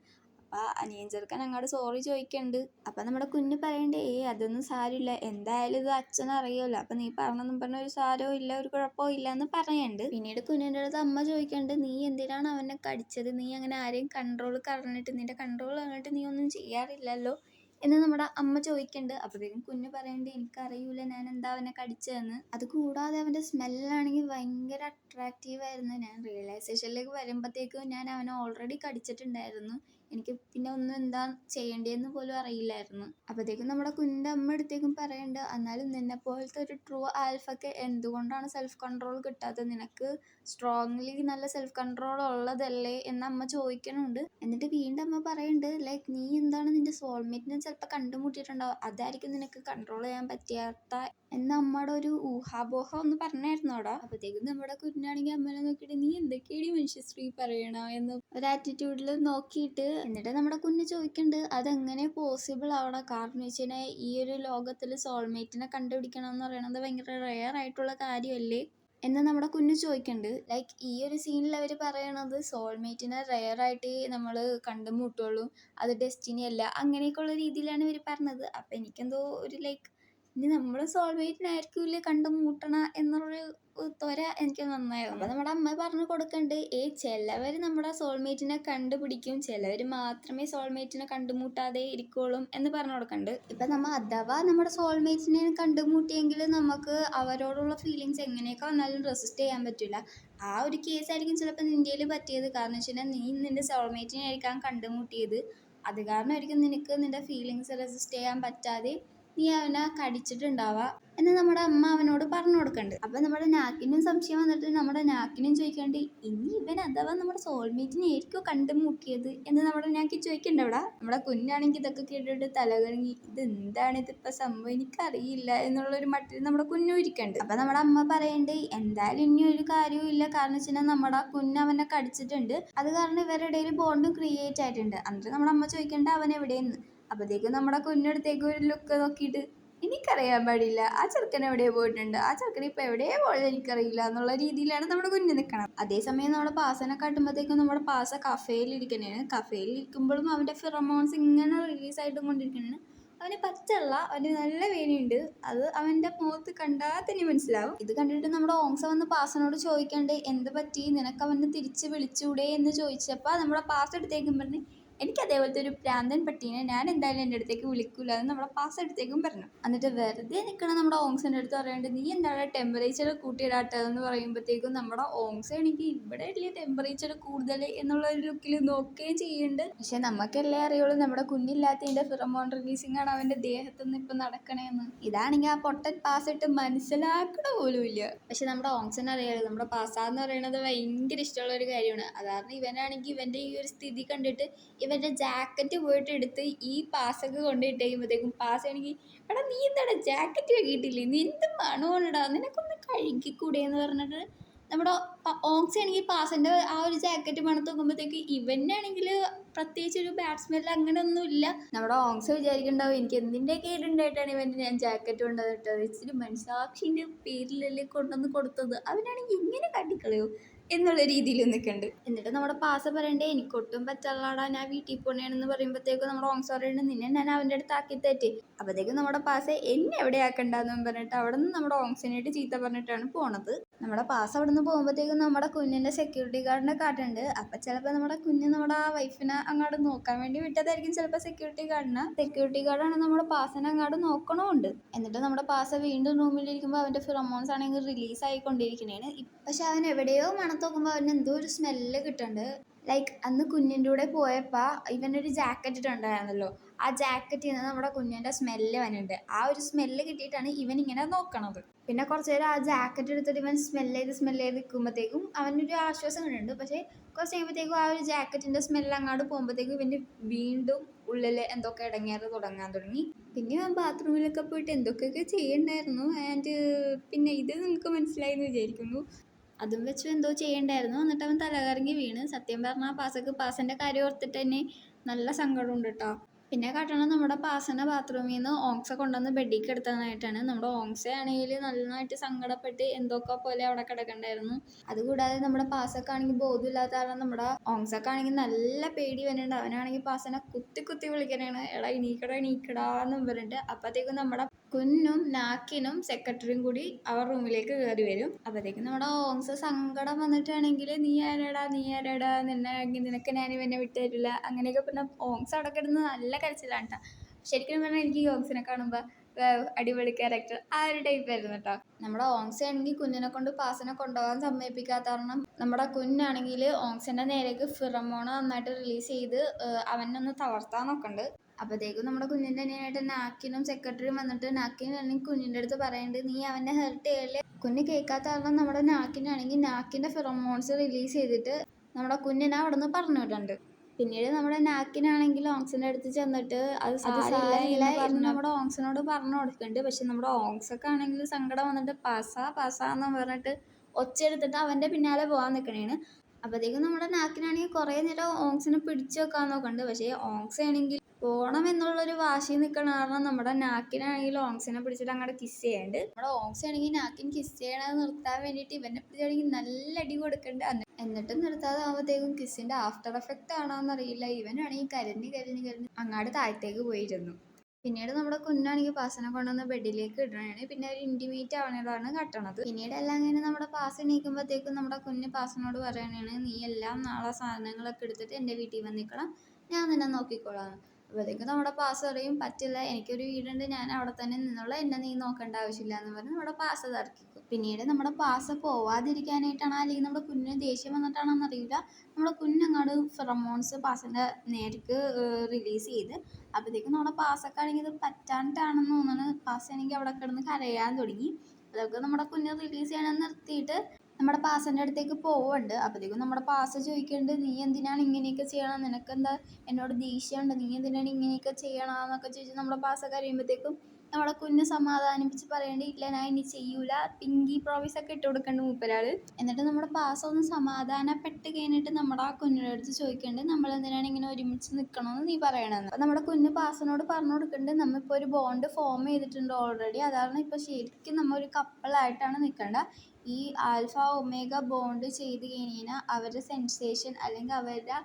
അപ്പം അനിയൻ ചെറുക്കൻ അങ്ങോട്ട് സോറി ചോദിക്കുന്നുണ്ട്. അപ്പം നമ്മുടെ കുഞ്ഞ് പറയണ്ടേ അതൊന്നും സാരമില്ല, എന്തായാലും ഇത് അച്ഛനറിയുമല്ലോ, അപ്പം നീ പറഞ്ഞെന്നും പറഞ്ഞ ഒരു സാരവും ഇല്ല, ഒരു കുഴപ്പവും ഇല്ല എന്ന് പറയുന്നുണ്ട്. പിന്നീട് കുഞ്ഞിൻ്റെ അടുത്ത് അമ്മ ചോദിക്കുന്നുണ്ട്, നീ എന്തിനാണ് അവനെ കടിച്ചത്, നീ അങ്ങനെ ആരെയും കൺട്രോൾ കളഞ്ഞിട്ട് നിന്റെ കൺട്രോൾ കളഞ്ഞിട്ട് നീ ഒന്നും ചെയ്യാറില്ലല്ലോ എന്ന് നമ്മുടെ അമ്മ ചോദിക്കുന്നുണ്ട്. അപ്പോഴത്തേക്കും കുഞ്ഞ് പറയുന്നുണ്ട്, എനിക്കറിയൂല ഞാൻ എന്താ അവനെ കടിച്ചതെന്ന്. അത് കൂടാതെ അവൻ്റെ സ്മെല്ലാണെങ്കിൽ ഭയങ്കര അട്രാക്റ്റീവായിരുന്നു. ഞാൻ റിയലൈസേഷനിലേക്ക് വരുമ്പോഴത്തേക്കും ഞാൻ അവനെ ഓൾറെഡി കടിച്ചിട്ടുണ്ടായിരുന്നു, എനിക്ക് പിന്നെ ഒന്നും എന്താ ചെയ്യേണ്ടതെന്ന് പോലും അറിയില്ലായിരുന്നു. അപ്പോഴത്തേക്കും നമ്മുടെ കുഞ്ഞിൻ്റെ അമ്മ അടുത്തേക്കും പറയുന്നുണ്ട്, എന്നാലും നിന്നെ പോലത്തെ ഒരു ട്രൂ ആൽഫയ്ക്ക് എന്തുകൊണ്ടാണ് സെൽഫ് കൺട്രോൾ കിട്ടാത്തത്, നിനക്ക് സ്ട്രോങ്ലി നല്ല സെൽഫ് കൺട്രോൾ ഉള്ളതല്ലേ എന്ന് അമ്മ ചോദിക്കുന്നുണ്ട്. എന്നിട്ട് വീണ്ടും അമ്മ പറയുന്നുണ്ട്, ലൈക്ക് നീ എന്താണ് നിന്റെ സോൾമേറ്റിനെ ചിലപ്പോൾ കണ്ടുമുട്ടിയിട്ടുണ്ടാവും, അതായിരിക്കും നിനക്ക് കൺട്രോൾ ചെയ്യാൻ പറ്റാത്ത എന്ന അമ്മയുടെ ഒരു ഊഹാപോഹം ഒന്ന് പറഞ്ഞായിരുന്നു അവിടെ. അപ്പോഴത്തേക്കും നമ്മുടെ കുഞ്ഞാണെങ്കിൽ അമ്മനെ നോക്കിയിട്ട് നീ എന്തൊക്കെയാണ് മനുഷ്യശ്രീ പറയണോ എന്ന് ഒരു ആറ്റിറ്റ്യൂഡിൽ നോക്കിയിട്ട്, എന്നിട്ട് നമ്മുടെ കുഞ്ഞ് ചോദിക്കുന്നുണ്ട് അതെങ്ങനെ പോസിബിൾ ആവണം, കാരണം വെച്ച് കഴിഞ്ഞാൽ ഈ ഒരു ലോകത്തിൽ സോൾമേറ്റിനെ കണ്ടുപിടിക്കണം എന്ന് പറയുന്നത് ഭയങ്കര റെയർ ആയിട്ടുള്ള കാര്യമല്ലേ എന്ന് നമ്മുടെ കുഞ്ഞ് ചോദിക്കുന്നുണ്ട്. ലൈക്ക് ഈ ഒരു സീനിൽ അവർ പറയണത് സോൾമേറ്റിനെ റെയറായിട്ട് നമ്മൾ കണ്ടുമുട്ടുള്ളൂ, അത് ഡെസ്റ്റിനി അല്ല, അങ്ങനെയൊക്കെയുള്ള രീതിയിലാണ് ഇവർ പറഞ്ഞത്. അപ്പം എനിക്കെന്തോ ഒരു ലൈക്ക് ഇനി നമ്മൾ സോൾമേറ്റിനായിരിക്കില്ലേ കണ്ടുമുട്ടണ എന്നുള്ളൊരു ത്വര എനിക്ക് നന്നായിരുന്നു. അപ്പം നമ്മുടെ അമ്മ പറഞ്ഞു കൊടുക്കണ്ട്, ചിലവർ നമ്മുടെ സോൾമേറ്റിനെ കണ്ടുപിടിക്കും, ചിലവർ മാത്രമേ സോൾമേറ്റിനെ കണ്ടുമുട്ടാതെ ഇരിക്കുള്ളൂ എന്ന് പറഞ്ഞു കൊടുക്കണ്ട്. ഇപ്പം നമ്മൾ അഥവാ നമ്മുടെ സോൾമേറ്റിനെ കണ്ടുമുട്ടിയെങ്കിൽ നമുക്ക് അവരോടുള്ള ഫീലിങ്സ് എങ്ങനെയൊക്കെ വന്നാലും റെസിസ്റ്റ് ചെയ്യാൻ പറ്റില്ല. ആ ഒരു കേസായിരിക്കും ചിലപ്പോൾ നിൻ്റെയിൽ പറ്റിയത്. കാരണം വെച്ച് കഴിഞ്ഞാൽ നീ നിൻ്റെ സോൾമേറ്റിനെ ആയിരിക്കാം കണ്ടുമുട്ടിയത്, അത് കാരണമായിരിക്കും നിനക്ക് നിൻ്റെ ഫീലിങ്സ് റെസിസ്റ്റ് ചെയ്യാൻ പറ്റാതെ നീ അവനെ കടിച്ചിട്ടുണ്ടാവുക എന്ന് നമ്മുടെ അമ്മ അവനോട് പറഞ്ഞു കൊടുക്കണ്ട്. അപ്പം നമ്മുടെ നാക്കിനും സംശയം വന്നിട്ട് നമ്മുടെ നാക്കിനും ചോദിക്കാണ്ട്, ഇനി ഇവൻ അഥവാ നമ്മുടെ സോൾമേറ്റിനെ ആയിരിക്കും കണ്ടുമുട്ടിയത് എന്ന് നമ്മുടെ നാക്കി ചോദിക്കണ്ട. അവിടെ നമ്മുടെ കുഞ്ഞാണെങ്കിൽ ഇതൊക്കെ കേട്ടിട്ട് തലകറങ്ങി, ഇത് എന്താണ് ഇതിപ്പോൾ സംഭവം എനിക്കറിയില്ല എന്നുള്ളൊരു മട്ടിൽ നമ്മുടെ കുഞ്ഞും ഇരിക്കണ്ട്. അപ്പം നമ്മുടെ അമ്മ പറയണ്ട്, എന്തായാലും ഇനി ഒരു കാര്യവും ഇല്ല, കാരണം വെച്ച് കഴിഞ്ഞാൽ നമ്മുടെ കുഞ്ഞ് അവനെ കടിച്ചിട്ടുണ്ട്, അത് കാരണം ഇവരുടെ ഇടയിൽ ബോണ്ട് ക്രിയേറ്റ് ആയിട്ടുണ്ട്. എന്നിട്ട് നമ്മുടെ അമ്മ ചോദിക്കേണ്ട അവൻ എവിടെയെന്ന്. അപ്പോഴത്തേക്കും നമ്മുടെ കുഞ്ഞടുത്തേക്ക് ഒരു ലുക്ക് നോക്കിയിട്ട്, എനിക്കറിയാൻ പാടില്ല, ആ ചെറുക്കൻ എവിടെയോ പോയിട്ടുണ്ട്, ആ ചെറുക്കൻ ഇപ്പം എവിടെയോ പോയത് എനിക്കറിയില്ല എന്നുള്ള രീതിയിലാണ് നമ്മുടെ കുഞ്ഞ് നിൽക്കണം. അതേസമയം നമ്മുടെ പാസനെ കാട്ടുമ്പോഴത്തേക്കും നമ്മുടെ പാസ കഫേലിരിക്കണേന്. കഫേലിരിക്കുമ്പോഴും അവൻ്റെ ഫിറമോൺസ് ഇങ്ങനെ റിലീസായിട്ടും കൊണ്ടിരിക്കണേന്. അവന് പച്ചല്ല, അവന് നല്ല വേനയുണ്ട്, അത് അവൻ്റെ മുഖത്ത് കണ്ടാൽ തന്നെ മനസ്സിലാവും. ഇത് കണ്ടിട്ട് നമ്മുടെ ഓങ്സ വന്ന് പാസനോട് ചോദിക്കണ്ടേ എന്ത് പറ്റി, നിനക്ക് അവനെ തിരിച്ച് വിളിച്ചൂടെ എന്ന് ചോദിച്ചപ്പോൾ നമ്മുടെ പാസ് എടുത്തേക്കും പറഞ്ഞ്, എനിക്ക് അതേപോലത്തെ ഒരു പ്രാന്തൻ പട്ടീനെ ഞാൻ എന്തായാലും എൻ്റെ അടുത്തേക്ക് വിളിക്കൂല എന്ന് നമ്മുടെ പാസ് അടുത്തേക്കും പറഞ്ഞു. എന്നിട്ട് വെറുതെ നിൽക്കണം നമ്മുടെ ഓങ്സിൻ്റെ അടുത്ത് പറയാണ്ട് നീ എന്താണ് ടെമ്പറേച്ചർ കൂട്ടിയിടാട്ടതെന്ന് പറയുമ്പോഴത്തേക്കും നമ്മുടെ ഓങ്സ് ആണെങ്കിൽ ഇവിടെ അല്ലേ ടെമ്പറേച്ചർ കൂടുതൽ എന്നുള്ള ഒരു ലുക്കിൽ നോക്കുകയും ചെയ്യുന്നുണ്ട്. പക്ഷെ നമുക്കല്ലേ അറിയുള്ളൂ നമ്മുടെ കുഞ്ഞില്ലാത്തതിൻ്റെ ഫിറമോൺ റിലീസിങ് ആണ് അവൻ്റെ ദേഹത്തുനിന്ന് ഇപ്പം നടക്കണേന്ന്. ഇതാണെങ്കിൽ ആ പൊട്ടൻ പാസ് ഇട്ട് മനസ്സിലാക്കണ പോലും ഇല്ല. പക്ഷെ നമ്മുടെ ഓങ്സിനെ അറിയാലോ, നമ്മുടെ പാസ്സാന്ന് പറയുന്നത് ഭയങ്കര ഇഷ്ടമുള്ള ഒരു കാര്യമാണ്. അതാരണം ഇവനാണെങ്കിൽ ഇവൻ്റെ ഈ ഒരു സ്ഥിതി കണ്ടിട്ട് ഇവൻ്റെ ജാക്കറ്റ് പോയിട്ട് എടുത്ത് ഈ പാസ്സൊക്കെ കൊണ്ടിട്ട് കഴിയുമ്പോഴത്തേക്കും പാസ് ആണെങ്കിൽ എടാ നീ എന്താടാ ജാക്കറ്റ് കഴുകിയിട്ടില്ലേ, നീ എന്ത് മണോടാ, നിനക്കൊന്ന് കഴുകിക്കൂടെ എന്ന് പറഞ്ഞിട്ട് നമ്മുടെ ഓങ്സ് ആണെങ്കിൽ പാസിൻ്റെ ആ ഒരു ജാക്കറ്റ് മണത്ത് നോക്കുമ്പോഴത്തേക്ക് ഇവനാണെങ്കിൽ പ്രത്യേകിച്ച് ഒരു ബാഡ് സ്മെല്ല് അങ്ങനെ ഒന്നുമില്ല. നമ്മുടെ ഓങ്സ് വിചാരിക്കണ്ടാവും എനിക്ക് എന്തിൻ്റെ കേടുണ്ടായിട്ടാണ് ഇവൻ്റെ ഞാൻ ജാക്കറ്റ് കൊണ്ടുവന്നിട്ടത്, ഇച്ചിരി മനസാക്ഷിൻ്റെ പേരിലല്ലേ കൊണ്ടുവന്ന് കൊടുത്തത്, അവനാണെങ്കിൽ ഇങ്ങനെ കാട്ടിക്കളയോ എന്നുള്ള രീതിയിൽ നിൽക്കുന്നുണ്ട്. എന്നിട്ട് നമ്മുടെ പാസ പറയണ്ടേ എനിക്കൊട്ടും പറ്റാടാ ഞാൻ വീട്ടിൽ പോണേണെന്ന് പറയുമ്പോഴത്തേക്കും നമ്മുടെ ഓങ്സ് പറയുന്നുണ്ട് നിന്നെ ഞാൻ അവൻ്റെ അടുത്ത് ആക്കി തെറ്റി. അപ്പോഴത്തേക്കും നമ്മുടെ പാസ എന്നെ എവിടെ ആക്കണ്ടെന്ന് പറഞ്ഞിട്ട് അവിടെ നിന്ന് നമ്മുടെ ഓങ്സിനായിട്ട് ചീത്ത പറഞ്ഞിട്ടാണ് പോണത്. നമ്മുടെ പാസ് അവിടെ നിന്ന് പോകുമ്പോഴത്തേക്കും നമ്മുടെ കുഞ്ഞിൻ്റെ സെക്യൂരിറ്റി ഗാർഡിനെ കാട്ടുണ്ട്. അപ്പം ചിലപ്പോൾ നമ്മുടെ കുഞ്ഞ് നമ്മുടെ ആ വൈഫിനെ അങ്ങോട്ട് നോക്കാൻ വേണ്ടി വിട്ടതായിരിക്കും ചിലപ്പോൾ സെക്യൂരിറ്റി ഗാർഡിനെ. സെക്യൂരിറ്റി ഗാർഡാണ് നമ്മുടെ പാസിനെ അങ്ങോട്ട് നോക്കണമുണ്ട്. എന്നിട്ട് നമ്മുടെ പാസ വീണ്ടും റൂമിലിരിക്കുമ്പോൾ അവൻ്റെ ഫിറമോൺസ് ആണെങ്കിൽ റിലീസ് ആയിക്കൊണ്ടിരിക്കണേണ്. പക്ഷെ അവൻ എവിടെയോ മണത്ത് നോക്കുമ്പോൾ അവന് എന്തോ ഒരു സ്മെല്ല് കിട്ടുന്നുണ്ട്. ലൈക്ക് അന്ന് കുഞ്ഞിൻ്റെ കൂടെ പോയപ്പോൾ ഇവനൊരു ജാക്കറ്റ് ഇട്ടുണ്ടായിരുന്നല്ലോ, ആ ജാക്കറ്റിൽ നിന്ന് നമ്മുടെ കുഞ്ഞിൻ്റെ സ്മെല്ല് വന്നിട്ടുണ്ട്. ആ ഒരു സ്മെല്ല് കിട്ടിയിട്ടാണ് ഇവൻ ഇങ്ങനെ നോക്കണത്. പിന്നെ കുറച്ച് നേരം ആ ജാക്കറ്റ് എടുത്തിട്ട് ഇവൻ സ്മെല്ല് ചെയ്ത് നിൽക്കുമ്പോഴത്തേക്കും അവനൊരു ആശ്വാസം കിട്ടുന്നുണ്ട്. പക്ഷേ കുറച്ച് കഴിയുമ്പോഴത്തേക്കും ആ ഒരു ജാക്കറ്റിൻ്റെ സ്മെല്ല് അങ്ങോട്ട് പോകുമ്പോഴത്തേക്കും ഇവൻ്റെ വീണ്ടും ഉള്ളിൽ എന്തൊക്കെ ഇടങ്ങേറ് തുടങ്ങാൻ തുടങ്ങി. പിന്നെ അവൻ ബാത്റൂമിലൊക്കെ പോയിട്ട് എന്തൊക്കെയൊക്കെ ചെയ്യണ്ടായിരുന്നു. ആൻഡ് പിന്നെ ഇത് നിങ്ങൾക്ക് മനസ്സിലായി എന്ന് വിചാരിക്കുന്നു. അതും വെച്ച് എന്തോ ചെയ്യണ്ടായിരുന്നു. എന്നിട്ട് അവൻ തലകറങ്ങി വീണ്. സത്യം പറഞ്ഞാൽ പാസൻ്റെ കാര്യം ഓർത്തിട്ട് തന്നെ നല്ല സങ്കടമുണ്ട് കേട്ടോ. പിന്നെ കാട്ടണം നമ്മുടെ പാസനെ ബാത്റൂമിൽ നിന്ന് ഓങ്സ കൊണ്ടുവന്ന് ബെഡിൽ കിടത്താനായിട്ടാണ്. നമ്മുടെ ഓങ്സ ആണെങ്കിൽ നന്നായിട്ട് സങ്കടപ്പെട്ട് എന്തൊക്കെ പോലെ അവിടെ കിടക്കണ്ടായിരുന്നു. അതുകൂടാതെ നമ്മുടെ പാസൊക്കെ ആണെങ്കിൽ ബോധമില്ലാത്ത കാരണം നമ്മുടെ ഓങ്സൊക്കെ ആണെങ്കിൽ നല്ല പേടി വരുന്നുണ്ട്. അവനാണെങ്കിൽ പാസനെ കുത്തി വിളിക്കാനാണ് എടാ എണീക്കടാന്നും പറഞ്ഞിട്ട്. അപ്പോഴത്തേക്കും നമ്മുടെ കുഞ്ഞും നാക്കിനും സെക്രട്ടറിയും കൂടി അവർ റൂമിലേക്ക് കയറി വരും. അപ്പോഴത്തേക്കും നമ്മുടെ ഓങ്സ് സങ്കടം വന്നിട്ടാണെങ്കിൽ നീ ആരാടാ നിനക്ക് ഞാൻ ഇവനെ വിട്ടു തരില്ല അങ്ങനെയൊക്കെ പറഞ്ഞാൽ ഓങ്സ് അവിടെ കിടന്ന് നല്ല കരച്ചിലാണ് കേട്ടോ. ശരിക്കും പറഞ്ഞാൽ എനിക്ക് ഈ ഓങ്സിനെ കാണുമ്പോൾ അടിപൊളി ക്യാരക്ടർ ആ ഒരു ടൈപ്പായിരുന്നു കേട്ടോ. നമ്മുടെ ഓങ്സ് ആണെങ്കിൽ കുഞ്ഞിനെ കൊണ്ട് പാസിനെ കൊണ്ടുപോകാൻ സമ്മതിപ്പിക്കാത്ത കാരണം നമ്മുടെ കുഞ്ഞാണെങ്കിൽ ഓങ്സിൻ്റെ നേരേക്ക് ഫിറമോൺ നന്നായിട്ട് റിലീസ് ചെയ്ത് അവനൊന്ന് തളർത്താൻ നോക്കുന്നുണ്ട്. അപ്പോഴത്തേക്കും നമ്മുടെ കുഞ്ഞിൻ്റെ തന്നെയായിട്ട് നാക്കിനും സെക്രട്ടറിയും വന്നിട്ട് നാക്കിനാണെങ്കിൽ കുഞ്ഞിൻ്റെ അടുത്ത് പറയുന്നുണ്ട് നീ അവനെ ഹെർട്ട് ചെയ്യല്ലേ. കുഞ്ഞ് കേൾക്കാത്ത കാരണം നമ്മുടെ നാക്കിനാണെങ്കിൽ നാക്കിൻ്റെ ഫിറമോൺസ് റിലീസ് ചെയ്തിട്ട് നമ്മുടെ കുഞ്ഞിനെ അവിടെ നിന്ന് പറഞ്ഞു വിടുന്നുണ്ട്. പിന്നീട് നമ്മുടെ നാക്കിനാണെങ്കിൽ ഓങ്സിൻ്റെ അടുത്ത് ചെന്നിട്ട് അത് സാരില്ല എന്ന് നമ്മുടെ ഓങ്സിനോട് പറഞ്ഞു കൊടുക്കുന്നുണ്ട്. പക്ഷെ നമ്മുടെ ഓങ്സൊക്കെ ആണെങ്കിൽ സങ്കടം വന്നിട്ട് പാസാന്ന് പറഞ്ഞിട്ട് ഒച്ചെടുത്തിട്ട് അവൻ്റെ പിന്നാലെ പോകാൻ നിൽക്കണേണ്. അപ്പോഴത്തേക്കും നമ്മുടെ നാക്കിനാണെങ്കിൽ കുറേ നേരം ഓങ്സിനെ പിടിച്ചു വെക്കാൻ നോക്കുന്നുണ്ട്. പക്ഷേ ഓങ്സ് ആണെങ്കിൽ പോകണം എന്നുള്ളൊരു വാശി നിൽക്കണ കാരണം നമ്മുടെ നാക്കിനാണെങ്കിൽ ഓങ്സിനെ പിടിച്ചിട്ട് അങ്ങോട്ട് കിസ് ചെയ്യാണ്ട്. നമ്മുടെ ഓങ്സ് ആണെങ്കിൽ നാക്കിന് കിസ് ചെയ്യണത് നിർത്താൻ വേണ്ടിയിട്ട് ഇവനെ പിടിച്ചാണെങ്കിൽ നല്ല അടി കൊടുക്കണ്ട്. എന്നിട്ടും നിർത്താതെ ആകുമ്പോഴത്തേക്കും കിസ്സിൻ്റെ ആഫ്റ്റർ എഫക്റ്റ് ആണോന്നറിയില്ല ഇവനാണെങ്കിൽ കരഞ്ഞ് അങ്ങാട് താഴത്തേക്ക് പോയിരുന്നു. പിന്നീട് നമ്മുടെ കുഞ്ഞാണെങ്കിൽ പാസിനെ കൊണ്ടുവന്ന് ബെഡിലേക്ക് ഇടണേ. പിന്നെ ഒരു ഇൻറ്റിമേറ്റ് ആവണതാണ് കട്ടണത്. പിന്നീട് എല്ലാം കഴിഞ്ഞ് നമ്മുടെ പാസ് എണീക്കുമ്പോഴത്തേക്കും നമ്മുടെ കുഞ്ഞ് പാസിനോട് പറയണേ നീ എല്ലാം നാളെ സാധനങ്ങളൊക്കെ എടുത്തിട്ട് എൻ്റെ വീട്ടിൽ വന്നിക്കണം, ഞാൻ നിന്നെ നോക്കിക്കോളാം. അപ്പോഴത്തേക്കും നമ്മുടെ പാസ് പറയും പറ്റില്ല, എനിക്കൊരു വീടുണ്ട്, ഞാൻ അവിടെ തന്നെ നിന്നുള്ള, എന്നെ നീ നോക്കേണ്ട ആവശ്യമില്ല എന്ന് പറഞ്ഞ് നമ്മുടെ പാസ് തർക്കിക്കും. പിന്നീട് നമ്മുടെ പാസ് പോവാതിരിക്കാനായിട്ടാണ് അല്ലെങ്കിൽ നമ്മുടെ കുഞ്ഞിന് ദേഷ്യം വന്നിട്ടാണെന്ന് അറിയില്ല, നമ്മുടെ കുഞ്ഞങ്ങാട് ഫിറമോൺസ് പാസിൻ്റെ നേർക്ക് റിലീസ് ചെയ്ത്. അപ്പോഴത്തേക്കും നമ്മുടെ പാസ്സൊക്കെ ആണെങ്കിൽ ഇത് പറ്റാണ്ടാണെന്ന് തോന്നുന്നു. പാസ് ആണെങ്കിൽ അവിടെ കിടന്ന് കരയാൻ തുടങ്ങി. അതൊക്കെ നമ്മുടെ കുഞ്ഞ് റിലീസ് ചെയ്യണം നിർത്തിയിട്ട് നമ്മുടെ പാസിൻ്റെ അടുത്തേക്ക് പോവുന്നുണ്ട്. അപ്പോഴത്തേക്കും നമ്മുടെ പാസ് ചോദിക്കുന്നുണ്ട് നീ എന്തിനാണ് ഇങ്ങനെയൊക്കെ ചെയ്യണം, നിനക്കെന്താ എന്നോട് ദേഷ്യമുണ്ട്, നീ എന്തിനാണ് ഇങ്ങനെയൊക്കെ ചെയ്യണമെന്നൊക്കെ ചോദിച്ച് നമ്മുടെ പാസ്സൊക്കെ അറിയുമ്പോഴത്തേക്കും നമ്മുടെ കുഞ്ഞ് സമാധാനിപ്പിച്ച് പറയേണ്ടി ഇല്ല ഞാൻ ഇനി ചെയ്യൂല, പിങ്കി പ്രോമിസൊക്കെ ഇട്ട് കൊടുക്കേണ്ട മൂപ്പരാൾ. എന്നിട്ട് നമ്മുടെ പാസ് ഒന്ന് സമാധാനപ്പെട്ട് കഴിഞ്ഞിട്ട് നമ്മുടെ ആ കുഞ്ഞിൻ്റെ അടുത്ത് ചോദിക്കേണ്ടത് നമ്മൾ എന്തിനാണ് ഇങ്ങനെ ഒരുമിച്ച് നിൽക്കണമെന്ന് നീ പറയണമെന്ന്. അപ്പം നമ്മുടെ കുഞ്ഞ് പാസിനോട് പറഞ്ഞു കൊടുക്കേണ്ടത് നമ്മളിപ്പോൾ ഒരു ബോണ്ട് ഫോം ചെയ്തിട്ടുണ്ട് ഓൾറെഡി, അതാണ് ഇപ്പോൾ ശരിക്കും നമ്മൾ ഒരു കപ്പിളായിട്ടാണ് നിൽക്കേണ്ടത്. ഈ ആൽഫ ഒമേഗ ബോണ്ട് ചെയ്ത് കഴിഞ്ഞാൽ അവരുടെ സെൻസേഷൻ അല്ലെങ്കിൽ അവരുടെ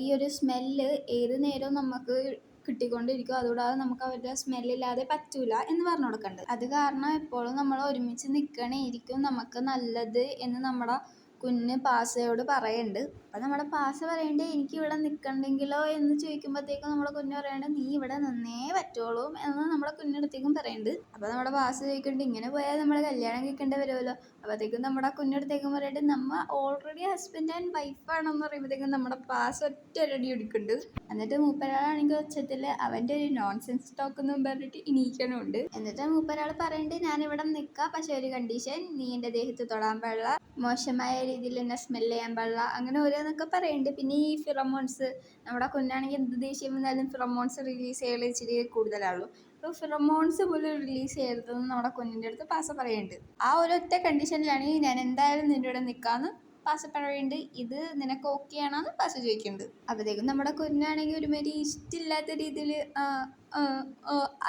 ഈ ഒരു സ്മെല്ല് ഏത് നേരവും നമുക്ക് കിട്ടിക്കൊണ്ടിരിക്കും. അതുകൂടാതെ നമുക്ക് അവരുടെ സ്മെല്ലില്ലാതെ പറ്റൂല എന്ന് പറഞ്ഞു കൊടുക്കേണ്ടത്. അത് കാരണം എപ്പോഴും നമ്മൾ ഒരുമിച്ച് നിൽക്കണേയിരിക്കും നമുക്ക് നല്ലത് എന്ന് നമ്മുടെ കുഞ്ഞ് പാസയോട് പറയുന്നുണ്ട്. അപ്പം നമ്മുടെ പാസ പറയണ്ടേ എനിക്ക് ഇവിടെ നിൽക്കണ്ടെങ്കിലോ എന്ന് ചോദിക്കുമ്പോഴത്തേക്കും നമ്മുടെ കുഞ്ഞ് പറയണ്ട് നീ ഇവിടെ നിന്നേ പറ്റുള്ളൂ എന്ന് നമ്മുടെ കുഞ്ഞടുത്തേക്കും പറയുന്നുണ്ട്. അപ്പോൾ നമ്മുടെ പാസ ചോദിക്കുന്നുണ്ട് ഇങ്ങനെ പോയാൽ നമ്മൾ കല്യാണം കഴിക്കേണ്ടി വരുമല്ലോ. അപ്പോഴത്തേക്കും നമ്മുടെ കുഞ്ഞടുത്തേക്കും പറയണ്ട് നമ്മ ഓൾറെഡി ഹസ്ബൻഡ് ആൻഡ് വൈഫാണെന്ന് പറയുമ്പോഴത്തേക്കും നമ്മുടെ പാസ ഒറ്റ അടി എടുക്കുന്നുണ്ട്. എന്നിട്ട് മൂപ്പരാളാണെങ്കിൽ ഉച്ചത്തിൽ അവൻ്റെ ഒരു നോൺസെൻസ് ടോക്ക് എന്നും പറഞ്ഞിട്ട് ഇണീക്കണമുണ്ട്. എന്നിട്ട് മൂപ്പരാൾ പറയുന്നുണ്ട് ഞാനിവിടെ നിൽക്കാം, പക്ഷെ ഒരു കണ്ടീഷൻ, നീ എൻ്റെ ദേഹത്ത് തൊടാൻ പാടില്ല, മോശമായ രീതിയിൽ എന്നെ സ്മെല്ല് ചെയ്യാൻ പാടില്ല, അങ്ങനെ ഓരോന്നൊക്കെ പറയുന്നുണ്ട്. പിന്നെ ഈ ഫിറമോൺസ്, നമ്മുടെ കുഞ്ഞാണെങ്കിൽ എന്ത് ദേഷ്യം വന്നാലും ഫിറമോൺസ് റിലീസ് ചെയ്യൽ ഇച്ചിരി കൂടുതലാണല്ലോ. അപ്പോൾ ഫിറമോൺസ് പോലും റിലീസ് ചെയ്യരുതെന്ന് നമ്മുടെ കുഞ്ഞിൻ്റെ അടുത്ത് പാസ പറയുന്നുണ്ട്. ആ ഒരൊറ്റ കണ്ടീഷനിലാണ് ഞാൻ എന്തായാലും നിൻ്റെ കൂടെ നിൽക്കാമെന്ന് പാസ പറയുന്നുണ്ട്. ഇത് നിനക്ക് ഓക്കെ ആണെന്ന് പാസ ചോദിക്കുന്നുണ്ട്. അപ്പോഴത്തേക്കും നമ്മുടെ കുഞ്ഞാണെങ്കിൽ ഒരുമാതിരി ഇഷ്ടമില്ലാത്ത രീതിയിൽ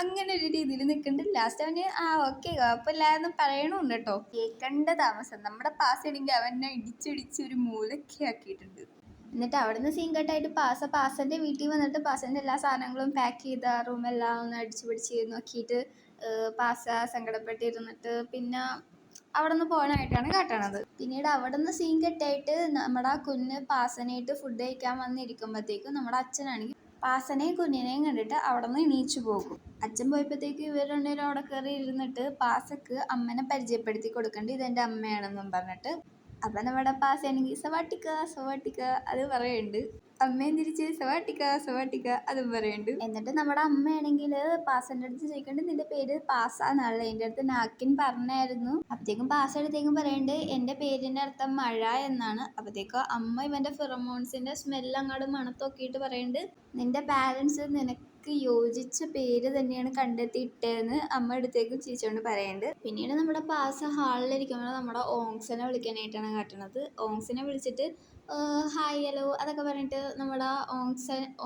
അങ്ങനെ ഒരു രീതിയിൽ നിൽക്കുന്നുണ്ട്. ലാസ്റ്റ് അവന് ഓക്കെ കുഴപ്പമില്ല എന്ന് പറയണമുണ്ട് കേട്ടോ. കേൾക്കേണ്ട താമസം നമ്മുടെ പാസയാണെങ്കിൽ അവനെ ഇടിച്ചിടിച്ച് ഒരു മൂലൊക്കെ ആക്കിയിട്ടുണ്ട്. എന്നിട്ട് അവിടുന്ന് സീൻ കട്ടായിട്ട് പാസൻ്റെ വീട്ടിൽ വന്നിട്ട് പാസൻ്റെ എല്ലാ സാധനങ്ങളും പാക്ക് ചെയ്ത റൂമെല്ലാം ഒന്ന് അടിച്ചു പിടിച്ച് നോക്കിയിട്ട് പാസ സങ്കടപ്പെട്ടിരുന്നിട്ട് പിന്നെ അവിടെ നിന്ന് പോകാനായിട്ടാണ് കാട്ടണത്. പിന്നീട് അവിടെ നിന്ന് സീൻ കെട്ടായിട്ട് നമ്മുടെ കുഞ്ഞ് പാസനായിട്ട് ഫുഡ് കഴിക്കാൻ വന്നിരിക്കുമ്പോഴത്തേക്കും നമ്മുടെ അച്ഛനാണെങ്കിൽ പാസനെയും കുഞ്ഞിനെയും കണ്ടിട്ട് അവിടെ നിന്ന് എണീച്ചു പോകും. അച്ഛൻ പോയപ്പോഴത്തേക്ക് ഇവർ രണ്ടുപേരും അവിടെ കയറി ഇരുന്നിട്ട് പാസക്ക് അമ്മനെ പരിചയപ്പെടുത്തി കൊടുക്കണ്ട്, ഇതെൻ്റെ അമ്മയാണെന്നും പറഞ്ഞിട്ട്. അപ്പം നമ്മുടെ പാസയാണെങ്കിൽ സവാട്ടിക്ക അത് പറയുന്നുണ്ട്. അമ്മയും തിരിച്ച് സവാട്ടിക്ക അതും പറയുന്നുണ്ട്. എന്നിട്ട് നമ്മുടെ അമ്മയാണെങ്കിൽ പാസൻ്റെ അടുത്ത് ചോദിക്കണ്ട് നിന്റെ പേര് പാസ എന്നാണല്ലോ, എൻ്റെ അടുത്ത് നാക്കിൻ പറഞ്ഞായിരുന്നു. അപ്പോഴത്തേക്കും പാസ അടുത്തേക്കും പറയുന്നുണ്ട് എൻ്റെ പേരിൻ്റെ അർത്ഥം മഴ എന്നാണ്. അപ്പോഴത്തേക്കും അമ്മ ഇവൻ്റെ ഫിറമോൺസിൻ്റെ സ്മെല്ല് അങ്ങോട്ട് മണത്തോക്കിയിട്ട് പറയുന്നുണ്ട് നിന്റെ പാരൻസ് നിനക്ക് യോജിച്ച പേര് തന്നെയാണ് കണ്ടെത്തിയിട്ടതെന്ന് അമ്മ അടുത്തേക്ക് ചിരിച്ചുകൊണ്ട് പറയുന്നുണ്ട്. പിന്നീട് നമ്മുടെ പാസ ഹാളിലിരിക്കുമ്പോൾ നമ്മുടെ ഓങ്സനെ വിളിക്കാനായിട്ടാണ് കാട്ടുന്നത്. ഓങ്സിനെ വിളിച്ചിട്ട് ഹായ് ഹലോ അതൊക്കെ പറഞ്ഞിട്ട് നമ്മുടെ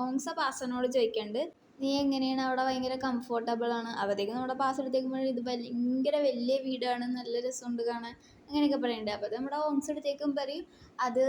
ഓങ്സ പാസനോട് ചോദിക്കുന്നുണ്ട് നീ എങ്ങനെയാണ് അവിടെ, ഭയങ്കര കംഫർട്ടബിൾ ആണ്. അപ്പോഴത്തേക്കും നമ്മുടെ പാസ് എടുത്തേക്കുമ്പോൾ ഇത് ഭയങ്കര വലിയ വീടാണ്, നല്ല രസമുണ്ട് കാണാൻ, അങ്ങനെയൊക്കെ പറയുന്നുണ്ട്. അപ്പോൾ നമ്മുടെ ഓങ്സ് എടുത്തേക്കും പറയും അത്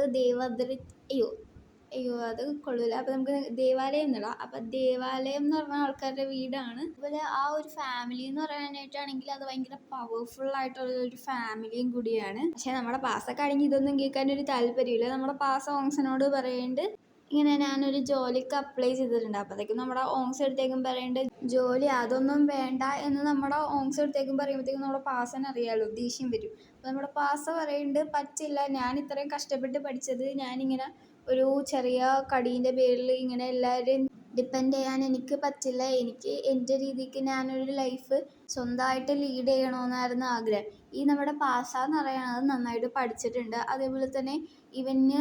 അയ്യോ അത് കൊള്ളില്ല, അപ്പോൾ നമുക്ക് ദേവാലയം എന്നിടാം. അപ്പം ദേവാലയം എന്ന് പറഞ്ഞ ആൾക്കാരുടെ വീടാണ്. അതുപോലെ ആ ഒരു ഫാമിലി എന്ന് പറയാനായിട്ടാണെങ്കിൽ അത് ഭയങ്കര പവർഫുൾ ആയിട്ടുള്ള ഒരു ഫാമിലിയും കൂടിയാണ്. പക്ഷേ നമ്മുടെ പാസൊക്കെ അടങ്ങി ഇതൊന്നും കേൾക്കാനൊരു താല്പര്യമില്ല. നമ്മുടെ പാസ ഓങ്സിനോട് പറയുന്നുണ്ട് ഇങ്ങനെ ഞാനൊരു ജോലിക്ക് അപ്ലൈ ചെയ്തിട്ടുണ്ട്. അപ്പോഴത്തേക്കും നമ്മുടെ ഓങ്സ് എടുത്തേക്കും പറയുന്നുണ്ട് ജോലി അതൊന്നും വേണ്ട എന്ന് നമ്മുടെ ഓങ്സ് എടുത്തേക്കും പറയുമ്പോഴത്തേക്കും നമ്മുടെ പാസന് അറിയാമല്ലോ, ദേഷ്യം വരും. അപ്പോൾ നമ്മുടെ പാസ പറയുന്നുണ്ട് പറ്റില്ല, ഞാൻ ഇത്രയും കഷ്ടപ്പെട്ട് പഠിച്ചത് ഞാനിങ്ങനെ ഒരു ചെറിയ കടീൻ്റെ പേരിൽ ഇങ്ങനെ എല്ലാവരെയും ഡിപ്പെൻഡ് ചെയ്യാൻ എനിക്ക് പറ്റില്ല. എനിക്ക് എൻ്റെ രീതിക്ക് ഞാനൊരു ലൈഫ് സ്വന്തമായിട്ട് ലീഡ് ചെയ്യണമെന്നായിരുന്നു ആഗ്രഹം. ഈ നമ്മുടെ പാസ എന്ന് പറയുന്നത് നന്നായിട്ട് പഠിച്ചിട്ടുണ്ട്. അതേപോലെ തന്നെ ഇവന്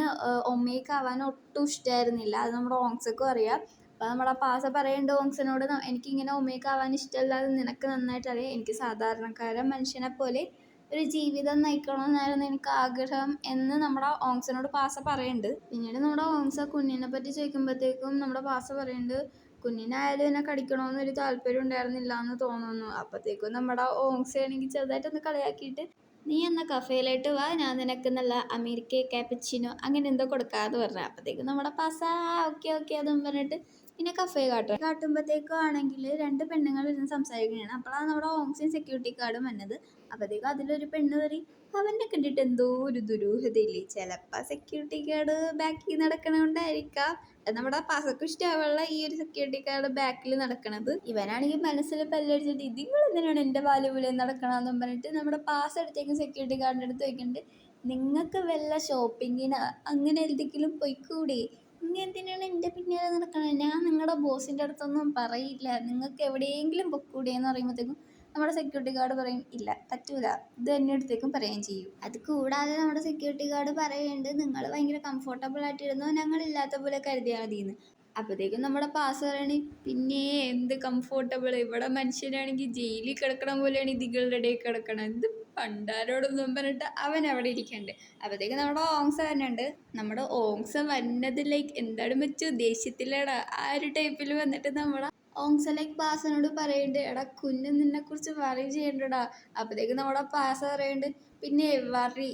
ഒമേക്ക് ആവാൻ ഒട്ടും ഇഷ്ടമായിരുന്നില്ല, അത് നമ്മുടെ ഓങ്സക്കും അറിയാം. അപ്പോൾ നമ്മുടെ പാസ പറയുന്നുണ്ട് ഓങ്സിനോട് എനിക്കിങ്ങനെ ഒമേക്ക് ആവാൻ ഇഷ്ടമല്ലാതെ നിനക്ക് നന്നായിട്ട് അറിയാം, എനിക്ക് സാധാരണക്കാരൻ മനുഷ്യനെ പോലെ ഒരു ജീവിതം നയിക്കണമെന്നായിരുന്നു എനിക്ക് ആഗ്രഹം എന്ന് നമ്മുടെ ഓങ്സിനോട് പാസ പറയുന്നുണ്ട്. പിന്നീട് നമ്മുടെ ഓങ്സ കുഞ്ഞിനെ പറ്റി ചോദിക്കുമ്പോഴത്തേക്കും നമ്മുടെ പാസ പറയുന്നുണ്ട് കുഞ്ഞിനായാലും എന്നെ കടിക്കണമെന്നൊരു താല്പര്യം ഉണ്ടായിരുന്നില്ല എന്ന് തോന്നുന്നു. അപ്പോഴത്തേക്കും നമ്മുടെ ഓങ്സ ആണെങ്കിൽ ചെറുതായിട്ടൊന്ന് കളിയാക്കിയിട്ട് നീ എന്ന കഫേയിലായിട്ട് വാ, ഞാൻ നിനക്ക് നല്ല അമേരിക്ക കാപ്പച്ചിനോ അങ്ങനെ എന്തോ കൊടുക്കാമെന്ന് പറഞ്ഞു. അപ്പോഴത്തേക്കും നമ്മുടെ പാസ ഓക്കെ അതെന്ന് പറഞ്ഞിട്ട് പിന്നെ കഫേ കാട്ടുമ്പോഴത്തേക്കും ആണെങ്കിൽ രണ്ട് പെണ്ണുങ്ങൾ ഇരുന്ന് സംസാരിക്കുകയാണ്. അപ്പോഴാണ് നമ്മുടെ ഓങ്സിൻ സെക്യൂരിറ്റി ഗാർഡും വന്നത്. അപ്പോഴത്തേക്കും അതിലൊരു പെണ്ണ് പറയും അവനെ കണ്ടിട്ട് എന്തോ ഒരു ദുരൂഹതയില്ലേ, ചിലപ്പോൾ സെക്യൂരിറ്റി ഗാർഡ് ബാക്കിൽ നടക്കണോണ്ടായിരിക്കാം. നമ്മുടെ പാസക്കും ഇഷ്ടമുള്ള ഈ ഒരു സെക്യൂരിറ്റി ഗാർഡ് ബാക്കിൽ നടക്കണത്. ഇവനാണെങ്കിൽ മനസ്സിൽ പല്ലടിച്ചിട്ട് നിങ്ങൾ എന്തിനാണ് എൻ്റെ വാലുപോലെ നടക്കണമെന്നും പറഞ്ഞിട്ട് നമ്മുടെ പാസ് എടുത്തേക്കും സെക്യൂരിറ്റി ഗാർഡിൻ്റെ അടുത്ത് ചോദിക്കുന്നുണ്ട് നിങ്ങൾക്ക് വല്ല ഷോപ്പിങ്ങിന് അങ്ങനെ എന്തെങ്കിലും പോയിക്കൂടെ, നിങ്ങൾ എന്തിനാണ് എൻ്റെ പിന്നാലെ നടക്കണത്, ഞാൻ നിങ്ങളുടെ ബോസിൻ്റെ അടുത്തൊന്നും പറയില്ല, നിങ്ങൾക്ക് എവിടെയെങ്കിലും പൊക്കൂടെ എന്ന് പറയുമ്പോഴത്തേക്കും നമ്മുടെ സെക്യൂരിറ്റി ഗാർഡ് പറയും ഇല്ല പറ്റൂല, ഇത് എൻ്റെ അടുത്തേക്കും പറയുകയും ചെയ്യും. അത് കൂടാതെ നമ്മുടെ സെക്യൂരിറ്റി ഗാർഡ് പറയുന്നുണ്ട് നിങ്ങൾ ഭയങ്കര കംഫർട്ടബിൾ ആയിട്ടിരുന്നോ, ഞങ്ങളില്ലാത്ത പോലെ കരുതിയാൽ മതിയെന്ന്. അപ്പോഴത്തേക്കും നമ്മുടെ പാസ് പറയണേ പിന്നെ എന്ത് കംഫർട്ടബിൾ, ഇവിടെ മനുഷ്യനാണെങ്കിൽ ജയിലിൽ കിടക്കണ പോലെയാണ് ഇതികളുടെ ഇടയിൽ കിടക്കണം, എന്ത് പണ്ടാരോടൊന്നും പറഞ്ഞിട്ട് അവൻ അവിടെ ഇരിക്കണ്ട്. അപ്പോഴത്തേക്കും നമ്മുടെ ഓങ്സ വരുന്നുണ്ട്. നമ്മുടെ ഓങ്സ വന്നത് ലൈക്ക് എന്താണ് വെച്ചു ദേഷ്യത്തിലാണ് ആ ഒരു ടൈപ്പിൽ വന്നിട്ട് നമ്മുടെ ഓങ്സ ലൈക്ക് പാസനോട് പറയുന്നുണ്ട് എടാ കുഞ്ഞ് നിന്നെ കുറിച്ച് വറി ചെയ്യണ്ടടാ. അപ്പോഴത്തേക്കും നമ്മുടെ പാസ പറയുന്നുണ്ട് പിന്നെ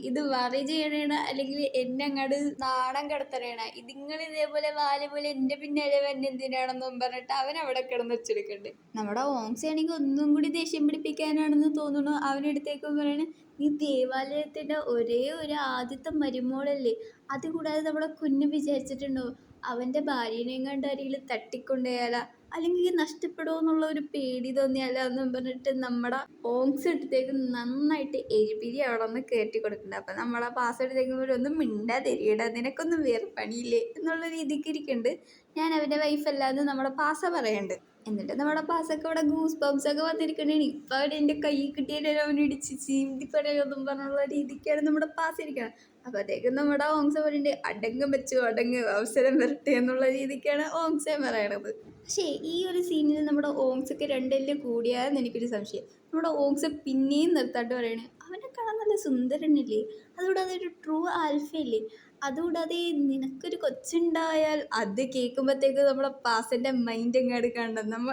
ഇത് വറി ചെയ്യണേണ അല്ലെങ്കിൽ എന്നെ അങ്ങോട്ട് നാണം കിടത്തണേണ ഇതിങ്ങൾ ഇതേപോലെ വാല് പോലെ എൻ്റെ പിന്നാലെ വന്നെ എന്തിനാണെന്നും പറഞ്ഞിട്ട് അവൻ അവിടെ കിടന്ന് വെച്ചെടുക്കണ്ട്. നമ്മുടെ ഓങ്സി ആണെങ്കിൽ ഒന്നും കൂടി ദേഷ്യം പിടിപ്പിക്കാനാണെന്ന് തോന്നുന്നു. അവനടുത്തേക്കും പറയണേ, നീ ദേവാലയത്തിൻ്റെ ഒരേ ഒരു ആദ്യത്തെ മരുമോളല്ലേ, അതുകൂടാതെ നമ്മുടെ കുഞ്ഞ് വിചാരിച്ചിട്ടുണ്ടോ അവൻ്റെ ഭാര്യനെയും കണ്ട് അരിയിൽ തട്ടിക്കൊണ്ടുപോയാലാ, അല്ലെങ്കിൽ നഷ്ടപ്പെടുമോ എന്നുള്ള ഒരു പേടി തോന്നിയാലോ എന്നും പറഞ്ഞിട്ട് നമ്മുടെ ഓങ്സ് എടുത്തേക്ക് നന്നായിട്ട് എരിപിരി അവിടെ നിന്ന് കയറ്റി കൊടുക്കുന്നുണ്ട്. അപ്പം നമ്മളെ പാസ് എടുത്തേക്കുമ്പോൾ ഒന്നും മിണ്ടാതിരിയടാ, നിനക്കൊന്നും വേറെ പണിയില്ലേ എന്നുള്ള രീതിക്ക് ഇരിക്കുന്നുണ്ട്. ഞാൻ അവൻ്റെ വൈഫല്ലാന്ന് നമ്മുടെ പാസ പറയുന്നുണ്ട്. എന്നിട്ട് നമ്മുടെ പാസൊക്കെ ഇവിടെ ഗൂസ് ബംസ് ഒക്കെ വന്നിരിക്കണേ. ഇപ്പം അവൻ എൻ്റെ കൈ കിട്ടിയാലും അവൻ ഇടിച്ച് ചീന്തി പടയൊന്നും പറഞ്ഞുള്ള രീതിക്കാണ് നമ്മുടെ പാസ് ഇരിക്കണം. അപ്പോഴത്തേക്കും നമ്മുടെ ഓങ്സ പറയുന്നുണ്ട്, അടങ്ങ് വെച്ചു അടങ്ങ്, അവസരം വരട്ടെ എന്നുള്ള രീതിക്കാണ് ഓങ്സ പറയണത്. പക്ഷേ ഈ ഒരു സീനിൽ നമ്മുടെ ഓങ്സൊക്കെ രണ്ടെല്ലാം കൂടിയാന്ന് എനിക്കൊരു സംശയം. നമ്മുടെ ഓങ്സ പിന്നെയും നിർത്താണ്ട് പറയണേ, അവനെ കാണാൻ നല്ല സുന്ദരനല്ലേ, അതുകൂടാതെ ഒരു ട്രൂ ആൽഫയല്ലേ, അതുകൂടാതെ നിനക്കൊരു കൊച്ചുണ്ടായാൽ. അത് കേൾക്കുമ്പോഴത്തേക്ക് നമ്മുടെ പാസൻ്റെ മൈൻഡ് എങ്ങാട് കാണണം,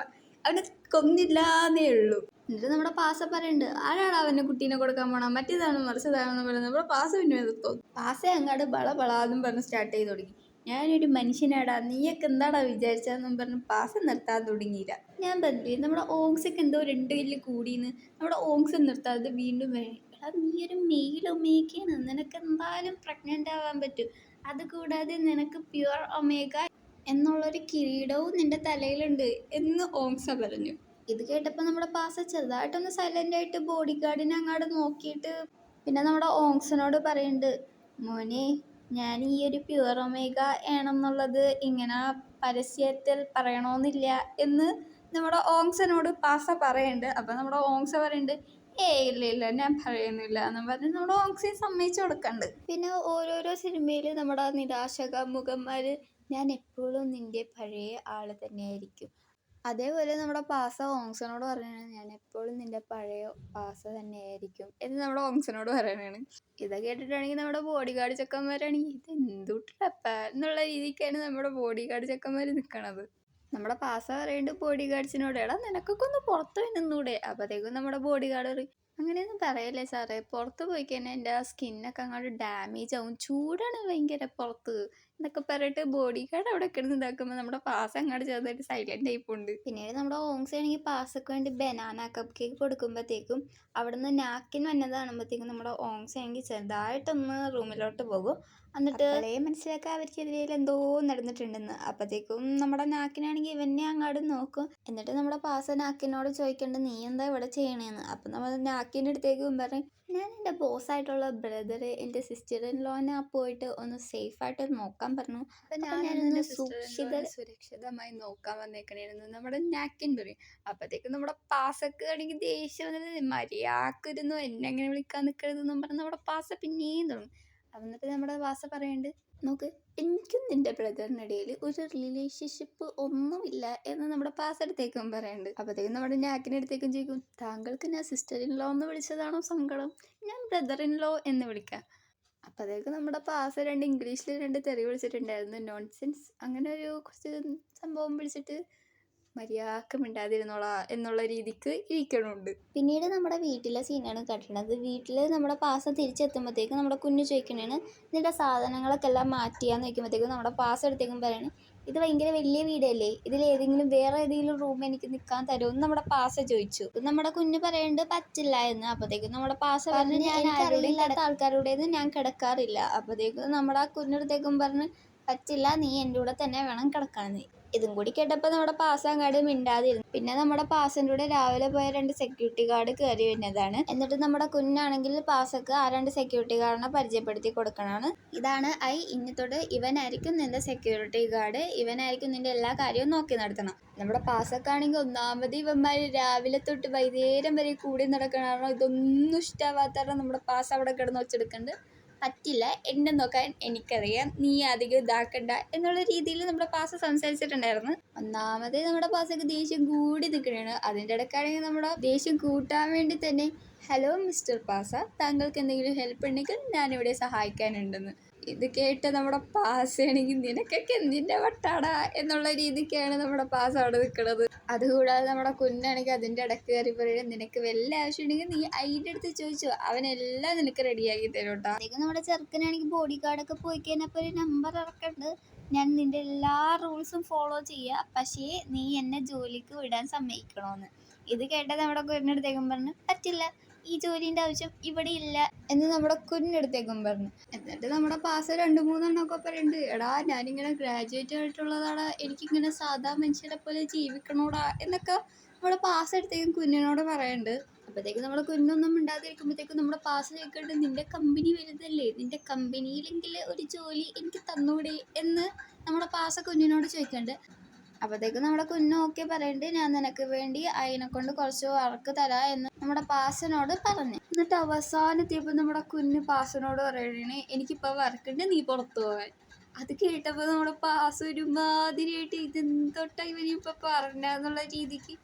അവനെ കൊന്നില്ലാന്നേ ഉള്ളൂ. എന്നിട്ട് നമ്മുടെ പാസ പറയുന്നുണ്ട്, ആരാണ് അവൻ്റെ കുട്ടീനെ കൊടുക്കാൻ പോണം, മറ്റേതാണ് മറിച്ചതാണെന്ന് പറയുന്നത്. നമ്മുടെ പാസ പിന്നെ നിർത്തും. പാസ അങ്ങാട് ബളബളാന്നും പറഞ്ഞ് സ്റ്റാർട്ട് ചെയ്ത് തുടങ്ങി. ഞാനൊരു മനുഷ്യനാടാ, നീയൊക്കെ എന്താടാ വിചാരിച്ചതെന്നും പറഞ്ഞ് പാസ നിർത്താൻ തുടങ്ങിയില്ല. ഞാൻ പറഞ്ഞില്ലേ നമ്മുടെ ഓങ്സൊക്കെ എന്തോ 2 കല്ല് കൂടിയെന്ന്. നമ്മുടെ ഓങ്സ് നിർത്താതെ വീണ്ടും വേണേ, എടാ നീ ഒരു മെയിൽ ഒമേഗയാണ്, നിനക്ക് എന്തായാലും പ്രഗ്നൻ്റ് ആവാൻ പറ്റും, അതുകൂടാതെ നിനക്ക് പ്യുവർ ഒമേഗ എന്നുള്ളൊരു കിരീടവും നിന്റെ തലയിലുണ്ട് എന്ന് ഓങ്സ പറഞ്ഞു. ഇത് കേട്ടപ്പോൾ നമ്മുടെ പാസ ചെറുതായിട്ടൊന്ന് സൈലൻ്റ് ആയിട്ട് ബോഡി ഗാർഡിനെ അങ്ങോട്ട് നോക്കിയിട്ട് പിന്നെ നമ്മുടെ ഓങ്സിനോട് പറയുന്നുണ്ട്, മോനെ ഞാൻ ഈ ഒരു പ്യുവർ ഒമേഗ ആണെന്നുള്ളത് ഇങ്ങനെ പരസ്യത്തിൽ പറയണമെന്നില്ല എന്ന് നമ്മുടെ ഓങ്സനോട് പാസ പറയുന്നുണ്ട്. അപ്പം നമ്മുടെ ഓങ്സ പറയുന്നുണ്ട്, ഇല്ല ഞാൻ പറയുന്നില്ല എന്നും പറഞ്ഞ് നമ്മുടെ ഓങ്സയെ സമ്മതിച്ചു കൊടുക്കണ്ട്. പിന്നെ ഓരോരോ സിനിമയിൽ നമ്മുടെ നിരാശക മുഖന്മാർ, ഞാൻ എപ്പോഴും നിൻ്റെ പഴയ ആൾ തന്നെയായിരിക്കും, അതേപോലെ നമ്മുടെ പാസ ഓങ്സനോട് പറയണേ, ഞാൻ എപ്പോഴും നിൻ്റെ പഴയ പാസ തന്നെയായിരിക്കും എന്ന് നമ്മുടെ ഓങ്സനോട് പറയണതാണ്. ഇതൊക്കെ കേട്ടിട്ടാണെങ്കിൽ നമ്മുടെ ബോഡി ഗാർഡ് ചെക്കന്മാരാണെങ്കിൽ ഇത് എന്തുട്ടപ്പ എന്നുള്ള രീതിക്കാണ് നമ്മുടെ ബോഡി ഗാർഡ് ചെക്കന്മാർ നിൽക്കണത്. നമ്മുടെ പാസ പറയുന്നുണ്ട് ബോഡി ഗാർഡ്സിനോട്, എടാ നിനക്കൊക്കെ ഒന്ന് പുറത്ത് പോയി നിന്നൂടെ. അപ്പോഴത്തേക്കും നമ്മുടെ ബോഡി ഗാർഡ് പറയും, അങ്ങനെയൊന്നും പറയല്ലേ സാറേ, പുറത്ത് പോയി കഴിഞ്ഞാൽ എൻ്റെ ആ സ്കിന്നൊക്കെ അങ്ങോട്ട് ഡാമേജ് ആവും, ചൂടാണ് ഭയങ്കര പുറത്ത് എന്നൊക്കെ പറഞ്ഞിട്ട് ബോഡി ഗാർഡ് അവിടെ കിടന്ന് ഇതാക്കുമ്പോൾ നമ്മുടെ പാസ് അങ്ങോട്ട് ചെറുതായിട്ട് സൈലൻ്റ് ആയിപ്പോണ്ട്. പിന്നീട് നമ്മുടെ ഓങ്സ് ആണെങ്കിൽ പാസൊക്കെ വേണ്ടി ബനാന കപ്പ് കേക്ക് കൊടുക്കുമ്പോഴത്തേക്കും അവിടെ നിന്ന് നാക്കിൻ വന്നത് കാണുമ്പോഴത്തേക്കും നമ്മുടെ ഓങ്സ് ആണെങ്കിൽ ചെറുതായിട്ടൊന്ന് റൂമിലോട്ട് പോകും. എന്നിട്ട് മനസ്സിലാക്കാൻ അവർക്കെതിരെ എന്തോ നടന്നിട്ടുണ്ടെന്ന്. അപ്പോഴത്തേക്കും നമ്മുടെ നാക്കിനാണെങ്കിൽ ഇവനെ അങ്ങോട്ട് നോക്കും. എന്നിട്ട് നമ്മുടെ പാസ നാക്കിനോട് ചോദിക്കേണ്ടത്, നീ എന്താ ഇവിടെ ചെയ്യണേന്ന്. അപ്പം നമ്മൾ നാക്കിൻ്റെ അടുത്തേക്ക് പറയും, ഞാൻ എൻ്റെ ബോസായിട്ടുള്ള ബ്രദർ എൻ്റെ സിസ്റ്റർ ഇൻ ലോനെ പോയിട്ട് ഒന്ന് സേഫായിട്ട് നോക്കാൻ പറഞ്ഞു, അപ്പം ഞാനൊന്ന് സുരക്ഷിതമായി നോക്കാൻ വന്നേക്കണേന്ന് നമ്മുടെ നാക്കിൻ പറയും. അപ്പോഴത്തേക്കും നമ്മുടെ പാസക്ക് ആണെങ്കിൽ ദേഷ്യം വന്നത്, മര്യാദക്കിരുന്നു എന്നെ അങ്ങനെ വിളിക്കാൻ നിൽക്കരുതെന്നും പറഞ്ഞ് നമ്മുടെ പാസ പിന്നെയും തുടങ്ങും. എന്നിട്ട് നമ്മുടെ പാസ പറയുന്നുണ്ട്, നോക്ക് എനിക്കും നിൻ്റെ ബ്രദറിനിടയിൽ ഒരു റിലേഷൻഷിപ്പ് ഒന്നുമില്ല എന്ന് നമ്മുടെ പാസ അടുത്തേക്കും പറയുന്നുണ്ട്. അപ്പോഴത്തേക്കും നമ്മുടെ നാക്കിനടുത്തേക്കും ചോദിക്കും, താങ്കൾക്ക് ഞാൻ സിസ്റ്റർ ഇൻ ലോ എന്ന് വിളിച്ചതാണോ സങ്കടം, ഞാൻ ബ്രദർ ഇൻ ലോ എന്ന് വിളിക്കാം. അപ്പോഴത്തേക്കും നമ്മുടെ പാസ ഇംഗ്ലീഷിൽ 2 തെറി വിളിച്ചിട്ടുണ്ടായിരുന്നു, നോൺസെൻസ് അങ്ങനെ ഒരു കുറച്ച് സംഭവം വിളിച്ചിട്ട് മര്യാദക്ക് മിണ്ടാതിരുന്നോളാ എന്നുള്ള രീതിക്ക് ഇരിക്കണുണ്ട്. പിന്നീട് നമ്മുടെ വീട്ടിലെ സീനാണ് കാട്ടുന്നത്. വീട്ടിൽ നമ്മുടെ പാസ തിരിച്ചെത്തുമ്പോഴത്തേക്കും നമ്മുടെ കുഞ്ഞ് ചോദിക്കണേണ്, ഇതിൻ്റെ സാധനങ്ങളൊക്കെ എല്ലാം മാറ്റിയാന്ന് ചോദിക്കുമ്പോഴത്തേക്കും നമ്മുടെ പാസ എടുത്തേക്കും പറയണേ, ഇത് ഭയങ്കര വലിയ വീടല്ലേ, ഇതിലേതെങ്കിലും വേറെ ഏതെങ്കിലും റൂം എനിക്ക് നിൽക്കാൻ തരുമെന്ന് നമ്മുടെ പാസ ചോദിച്ചു. നമ്മുടെ കുഞ്ഞ് പറയേണ്ടത് പറ്റില്ല എന്ന്. അപ്പോഴത്തേക്കും നമ്മുടെ പാസ പറഞ്ഞ്, ഞാൻ അറിയില്ലാത്ത ആൾക്കാരുടേത് ഞാൻ കിടക്കാറില്ല. അപ്പോഴത്തേക്കും നമ്മുടെ കുഞ്ഞെടുത്തേക്കും പറഞ്ഞ്, പറ്റില്ല, നീ എൻ്റെ കൂടെ തന്നെ വേണം കിടക്കാനെന്ന്. ഇതും കൂടി കേട്ടപ്പോൾ നമ്മുടെ പാസങ്ങാട് മിണ്ടാതിരുന്നു. പിന്നെ നമ്മുടെ പാസൻ്റെ കൂടെ രാവിലെ പോയ 2 സെക്യൂരിറ്റി ഗാർഡ് കയറി വരുന്നതാണ്. എന്നിട്ട് നമ്മുടെ കുഞ്ഞാണെങ്കിൽ പാസക്ക് ആ 2 സെക്യൂരിറ്റി ഗാർഡിനെ പരിചയപ്പെടുത്തി കൊടുക്കണതാണ്. ഇതാണ് ഇന്നത്തോട് ഇവനായിരിക്കും നിന്റെ സെക്യൂരിറ്റി ഗാർഡ്, ഇവനായിരിക്കും നിന്റെ എല്ലാ കാര്യവും നോക്കി നടത്തണം. നമ്മുടെ പാസക്കാണെങ്കിൽ ഒന്നാമത് ഇവന്മാർ രാവിലെ തൊട്ട് വൈകുന്നേരം വരെ കൂടി നടക്കണോ, ഇതൊന്നും ഇഷ്ടമാവാത്തതാണ് നമ്മുടെ പാസ അവിടെ കിടന്ന് വെച്ചെടുക്കുന്നുണ്ട്. പറ്റില്ല, എന്നെ നോക്കാൻ എനിക്കറിയാം, നീ അധികം ഇതാക്കണ്ട എന്നുള്ള രീതിയിൽ നമ്മുടെ പാസ സംസാരിച്ചിട്ടുണ്ടായിരുന്നു. ഒന്നാമത് നമ്മുടെ പാസക്ക് ദേഷ്യം കൂടി നിൽക്കണതാണ്. അതിൻ്റെ ഇടയ്ക്കാണെങ്കിൽ നമ്മുടെ ദേഷ്യം കൂട്ടാൻ വേണ്ടി തന്നെ, ഹലോ മിസ്റ്റർ പാസ, താങ്കൾക്ക് എന്തെങ്കിലും ഹെൽപ്പ് ഉണ്ടെങ്കിൽ ഞാനിവിടെ സഹായിക്കാനുണ്ടെന്ന്. ഇത് കേട്ട് നമ്മുടെ പാസ്സാണെങ്കിൽ നിനക്കൊക്കെ എന്തിൻ്റെ വട്ടാടാ എന്നുള്ള രീതിക്കാണ് നമ്മുടെ പാസ് അവിടെ നിൽക്കുന്നത്. അതുകൂടാതെ നമ്മുടെ കുഞ്ഞാണെങ്കിൽ അതിൻ്റെ ഇടയ്ക്ക് കയറി പറയുന്നത് നിനക്ക് വല്ല ആവശ്യമുണ്ടെങ്കിൽ നീ അതിൻ്റെ അടുത്ത് ചോദിച്ചോ, അവനെല്ലാം നിനക്ക് റെഡിയാക്കി തരും കേട്ടോ. അധികം നമ്മുടെ ചെറുക്കനാണെങ്കിൽ ബോഡി ഗാർഡൊക്കെ പോയി കഴിഞ്ഞപ്പോൾ ഒരു നമ്പർ ഇറക്കുന്നുണ്ട്, ഞാൻ നിൻ്റെ എല്ലാ റൂൾസും ഫോളോ ചെയ്യുക, പക്ഷേ നീ എന്നെ ജോലിക്ക് വിടാൻ സമ്മതിക്കണമെന്ന്. ഇത് കേട്ടത് നമ്മുടെ കുഞ്ഞെടുത്തേക്കും പറഞ്ഞു പറ്റില്ല, ഈ ജോലീൻ്റെ ആവശ്യം ഇവിടെ ഇല്ല എന്ന് നമ്മുടെ കുഞ്ഞെടുത്തേക്കും പറഞ്ഞു. എന്നിട്ട് നമ്മുടെ പാസ് 2-3 പറയുന്നുണ്ട്, എടാ ഞാനിങ്ങനെ ഗ്രാജുവേറ്റ് ആയിട്ടുള്ളതാടാ, എനിക്കിങ്ങനെ സാധാ മനുഷ്യരെ പോലെ ജീവിക്കണോടാ എന്നൊക്കെ നമ്മുടെ പാസ് എടുത്തേക്കും കുഞ്ഞിനോട് പറയുന്നുണ്ട്. അപ്പോഴത്തേക്കും നമ്മുടെ കുഞ്ഞൊന്നും മിണ്ടാതിരിക്കുമ്പോഴത്തേക്കും നമ്മുടെ പാസ് ചോദിക്കുന്നുണ്ട്, നിൻ്റെ കമ്പനി വലുതല്ലേ, നിൻ്റെ കമ്പനിയിലെങ്കിൽ ഒരു ജോലി എനിക്ക് തന്നൂടെ എന്ന് നമ്മുടെ പാസ് കുഞ്ഞിനോട് ചോദിക്കുന്നുണ്ട്. അപ്പോഴത്തേക്കും നമ്മുടെ കുഞ്ഞ് ഓക്കെ പറയുന്നുണ്ട്, ഞാൻ നിനക്ക് വേണ്ടി അതിനെക്കൊണ്ട് കുറച്ച് വർക്ക് തരാം എന്ന് നമ്മുടെ പാസിനോട് പറഞ്ഞു. എന്നിട്ട് അവസാനത്തിയപ്പോൾ നമ്മുടെ കുഞ്ഞ് പാസിനോട് പറയണേ, എനിക്കിപ്പോൾ വർക്കുണ്ട്, നീ പുറത്തു പോകാൻ. അത് കേട്ടപ്പോൾ നമ്മുടെ പാസ് ഒരുമാതിരിയായിട്ട് ഇതെന്തൊട്ടാ ഇവനിപ്പോൾ പറഞ്ഞെന്നുള്ള രീതിക്ക്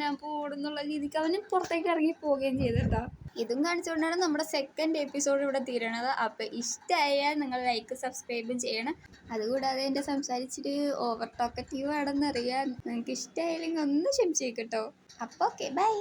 ഞാൻ പോടുന്നുള്ള രീതിക്ക് അവന് പുറത്തേക്ക് ഇറങ്ങി പോവുകയും ചെയ്തിട്ടോ. ഇതും കാണിച്ചുകൊണ്ടാണ് നമ്മുടെ സെക്കൻഡ് എപ്പിസോഡ് ഇവിടെ തീരണത്. അപ്പോൾ ഇഷ്ടമായാൽ നിങ്ങൾ ലൈക്ക് സബ്സ്ക്രൈബും ചെയ്യണം. അതുകൂടാതെ എൻ്റെ സംസാരിച്ചിട്ട് ഓവർ ടോക്കറ്റീവ് ആണെന്നറിയാം, നിങ്ങൾക്ക് ഇഷ്ടമായില്ലെങ്കിൽ ഒന്ന് ക്ഷമിച്ചേക്കട്ടോ. അപ്പോൾ ഓക്കെ ബൈ.